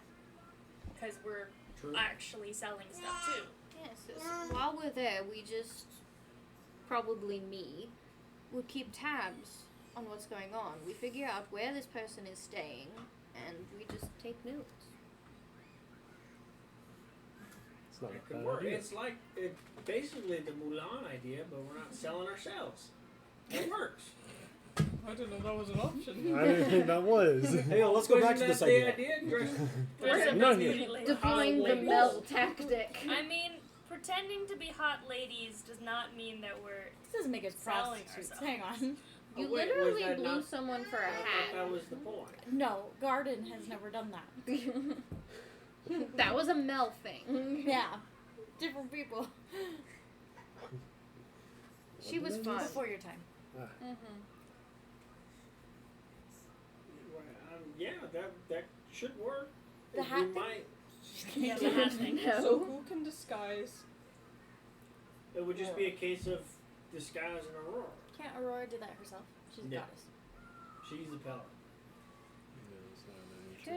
because we're True. actually selling stuff too. Yes. So while we're there, we just probably me would keep tabs on what's going on. We figure out where this person is staying, and we just take notes. It's not It a could bad work. idea. It's like basically the Mulan idea, but we're not selling ourselves. It works. I didn't know that was an option. I didn't think that was. Hey, let's go back to this Isn't that idea. the idea? There's a Not beauty here. lady. Deploying the ladies. Mel tactic. I mean, pretending to be hot ladies does not mean that we're this doesn't make us Selling prostitutes. ourselves. Hang on. You Oh, wait, was literally that blew not- someone for a I thought that hat. was the point. No, Garden has never done that. That was a Mel thing. Yeah, different people. She was fun. Before your time. Mm-hmm. Yeah, that should work. The hat we thing? might. yeah, the hat thing. No. So who can disguise? It would just be a case of disguising Aurora. Can't Aurora do that herself? She's a Yeah. goddess. She's the pellet. No, it's not an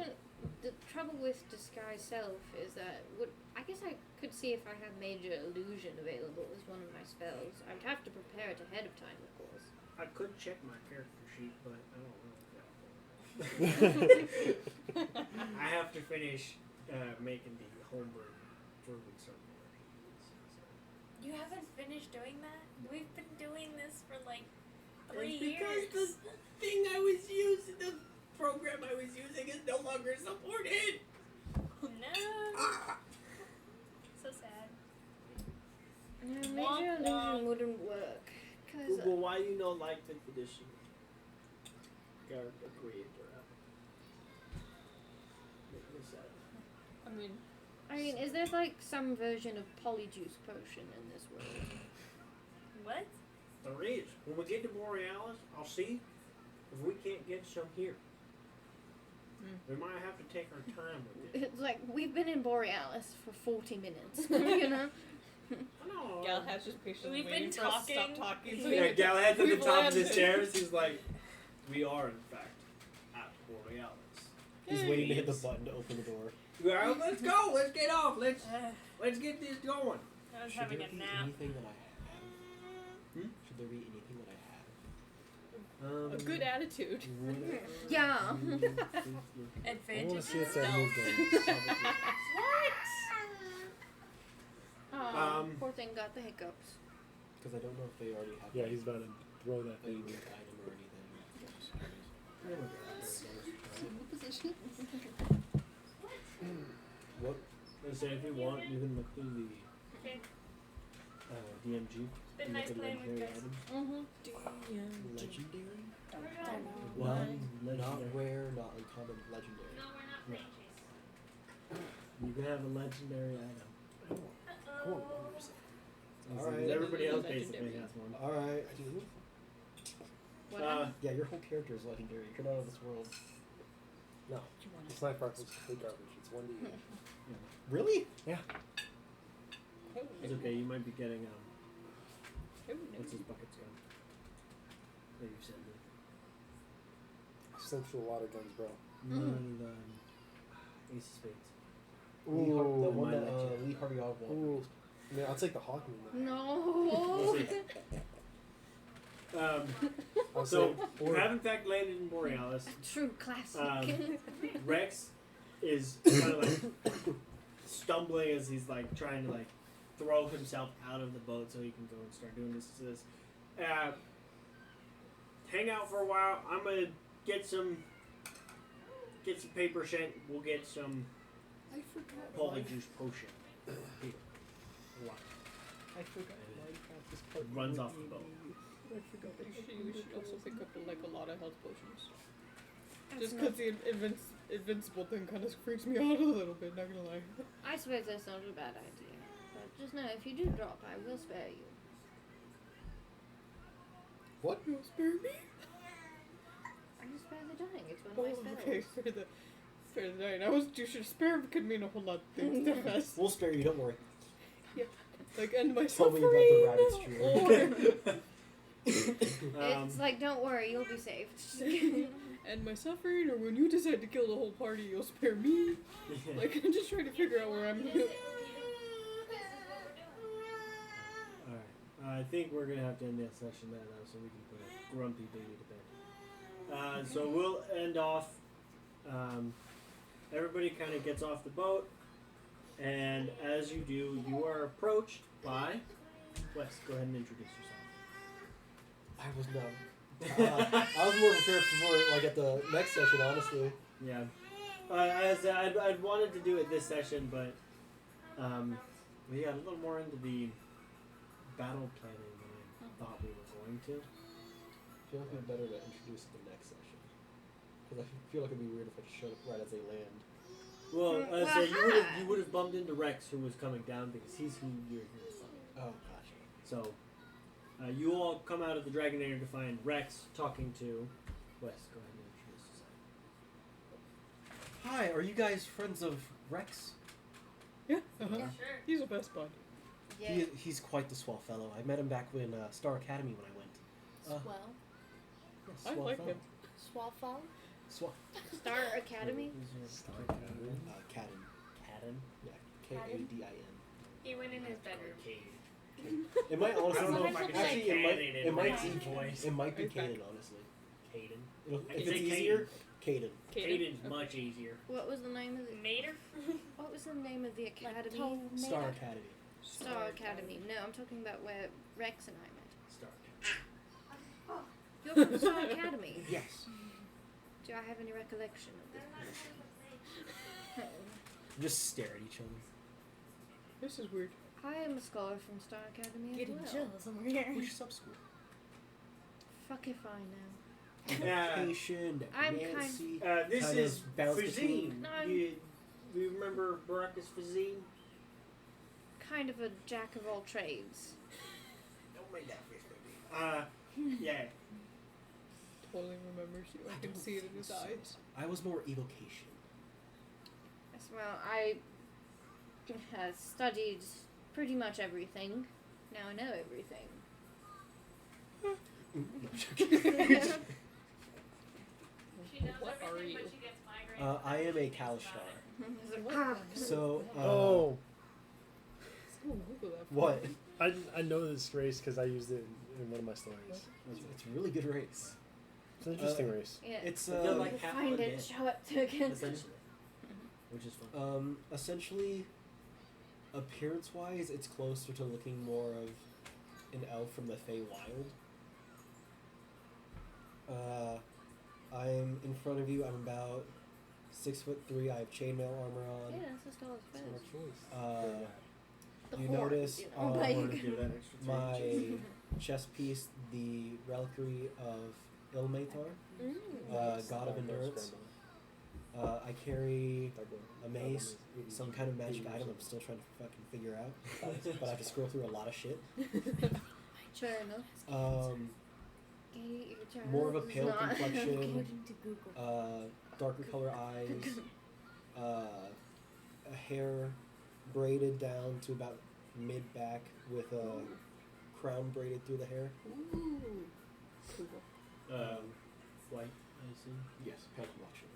issue. The trouble with disguise self is that I guess I could see if I had major illusion available as one of my spells. I'd have to prepare it ahead of time, of course. I could check my character sheet, but I don't know. I have to finish making the homebrew verbal circle. You haven't finished doing that? We've been doing this for like It's 3 because years. the thing I was using, the program I was using is no longer supported. No. So sad. No, Womp major illusion womp. wouldn't work. Cause Google, why you not like the tradition? Character creator. Make this up. I mean, I mean, is there like some version of polyjuice potion in this world? What? There is. When we get to Borealis, I'll see if we can't get some here. We might have to take our time with it. It's like we've been in Borealis for 40 minutes, you know. No. Gal has just patiently We've been waiting for us to stop talking. talking. So Yeah, we- Galahad's at the we've top of his landed. chairs. He's like, we are in fact at Borealis. He's waiting to hit the button to open the door. Well, let's go. Let's get off. Let's get this going. I was Should having there a be nap. anything that I have? Hmm? Should there be anything that I A good attitude. Yeah. I want Advantage to see if stealth. that moved Oh, Um, poor thing got the hiccups. Because I don't know if they already have Yeah, like, he's about to throw that a thing. unique item or anything. Oh What? Let's say if you want, you can look through the Okay. DMG. Been and nice look at playing with legendary guys. items. Legendary? Well, Not legendary. rare, not uncommon, legendary. No, we're not playing chase. You can have a legendary item. Cool. Alright. Everybody else Legendary. basically has one. Alright. I do. What? Yeah, your whole character is legendary. You're not out of this world. No. It's not sparkles. It's complete garbage. It's 1D. Really? It's okay, you might be getting Oh, what's his bucket's gun? That you sent me. I sent you a lot of guns, bro. And Ace of Spades. Lee Har- the Ooh. one that Legend. Lee Harvey Oswald Ooh. used. Man, I'll take the Hawkman. Then. No. We'll see. I'll So, say, you have in fact landed in Borealis. True classic. Rex is kind of like stumbling as he's like trying to like throw himself out of the boat so he can go and start doing this. Hang out for a while. I'm gonna get some paper sent. We'll get some I forgot. polyjuice potion. Here. What? I forgot Minecraft is part Runs off the boat. I forgot that You should also pick up like a lot of health potions. That's Just not- because the invincible thing kind of freaks me out a little bit, not gonna lie. I suppose that's not a bad idea. But just know, if you do drop, I will spare you. What? You'll spare me? I can spare the dying. It's one Oh, of my spells. okay, spare the night. You should spare could mean a whole lot of things to us. We'll spare you, don't worry. Like end my Tell me suffering. about the rabbit's tree. It's like, don't worry, you'll be saved. End my suffering, or when you decide to kill the whole party, you'll spare me. Like I'm just trying to figure out where I'm. Alright. I think we're gonna have to end that session there now so we can put a grumpy baby to bed. So we'll end off. Everybody kind of gets off the boat, and as you do, you are approached by Wes. Go ahead and introduce yourself. I was not. I was more prepared for like at the next session, honestly. Yeah. As I'd wanted to do it this session, but we got a little more into the battle planning than I thought we were going to. I feel like it'd be better to introduce it the next session. Because I feel like it'd be weird if I just showed up right as they land. Well, so you would have bumped into Rex, who was coming down because he's who you're here to find. Oh, gotcha. So you all come out of the Dragonator to find Rex talking to Wes. Go ahead and introduce yourself. Hi, are you guys friends of Rex? Yeah. Uh-huh. Sure. He's the best bud. Yeah. He's quite the swell fellow. I met him back in Star Academy when I went. Swell. Yeah, I swell like fellow. him. Swellfell? Swell. Star Academy? Cadden. Cadden? Yeah, Kadin. He went in his bedroom. It might honestly. I don't know if I can Actually, say it might Cadden in be. my voice. It might be He's back. Kadin, honestly. Caden. If I it's say easier, Kadin. Caden's much easier. What was the name of the Mater? What was the name of the academy? Star Academy. Star Academy. No, I'm talking about where Rex and I met. Star. You're from Star Academy. Yes. Do I have any recollection of this? Just stare at each other. This is weird. I am a scholar from Star Academy as Getting well. jealous over here. Which sub school? Fuck if I know. Education, I'm Nancy. This kind is of bounce Fazine. between- No. You remember Baracus Fazine? Kind of a jack of all trades. Don't make that face, baby. Yeah. Totally remembers you. I can see it in his eyes. I was more evocation. Yes, well, I studied pretty much everything. Now I know everything. She knows What are everything, you? but she gets migraines. I am a Kalishtar. So, Oh, Oh, look at that. what? I know this race because I used it in one of my stories. It's a really good race. It's an interesting race. Yeah. It's They're like half Find it, undead, show it to again. essentially, which is fun. essentially, appearance-wise, it's closer to looking more of an elf from the Feywild. I'm in front of you. I'm about 6'3". I have chainmail armor on. Yeah, that's just all it's That's my fast. choice. The You horns, notice you know, on like- Wanted to give that extra my touch. chest piece the reliquary of Ilmatar, Mm. god of endurance. I carry a mace, some kind of magic item I'm still trying to fucking figure out, but I have to scroll through a lot of shit. Fair enough. More of a pale Not- complexion, According to Google. darker color eyes, a hair braided down to about mid back with a crown braided through the hair. Ooh. Cool. White, I assume. Yes, pale complexion.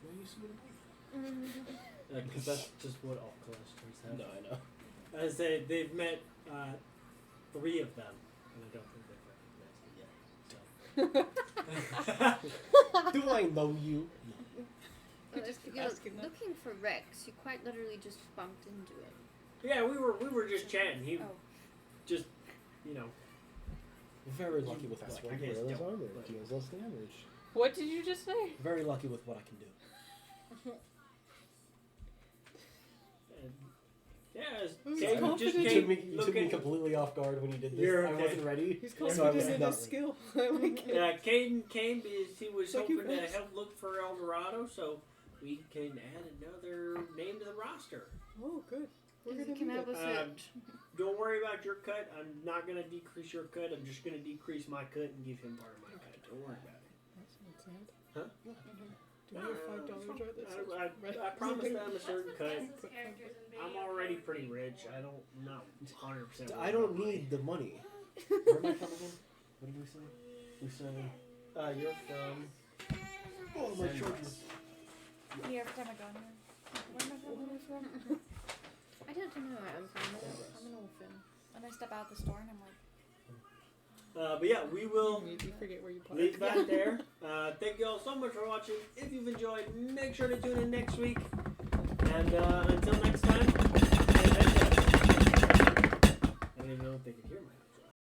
Why are you so Because that's just what all clusters have. No, I know. As they've met 3 of them, and I don't think they've recognized me yet. Do I know you? If you're asking that. looking for Rex, you quite literally just bumped into him. Yeah, we were just chatting. He Oh. just, you know. Very lucky with That's what why I can do. Gorilla's don't, armor but- deals less damage. What did you just say? Very lucky with what I can do. And, yeah, He's Kane just confident. You came took me looking. completely off guard when you did this. You're I okay. wasn't ready. He's so I was confident in not his ready. skill. I like it. Yeah, Caden came because he was Thank you, hoping to Rex. help look for El Dorado, so we can add another name to the roster. Oh, good. We're Because gonna you can need have it. a Um, search. Don't worry about your cut. I'm not gonna decrease your cut. I'm just gonna decrease my cut and give him part of my cut. Don't worry about it. That's not sad. Huh? Do we have $5 right this? I promised them a certain cut. License characters and video I'm already games. pretty rich. I don't not 100%. I don't need the money. Where am I from again? What did we say? We said. You're from. Oh, my children. Yeah, every time I go in here. Where am I from? I don't know where I'm from. I'm an orphan. And I step out the store and I'm like, But yeah, we will You forget where you park. leave that there. Thank you all so much for watching. If you've enjoyed, make sure to tune in next week. And until next time, I don't even know if they can hear my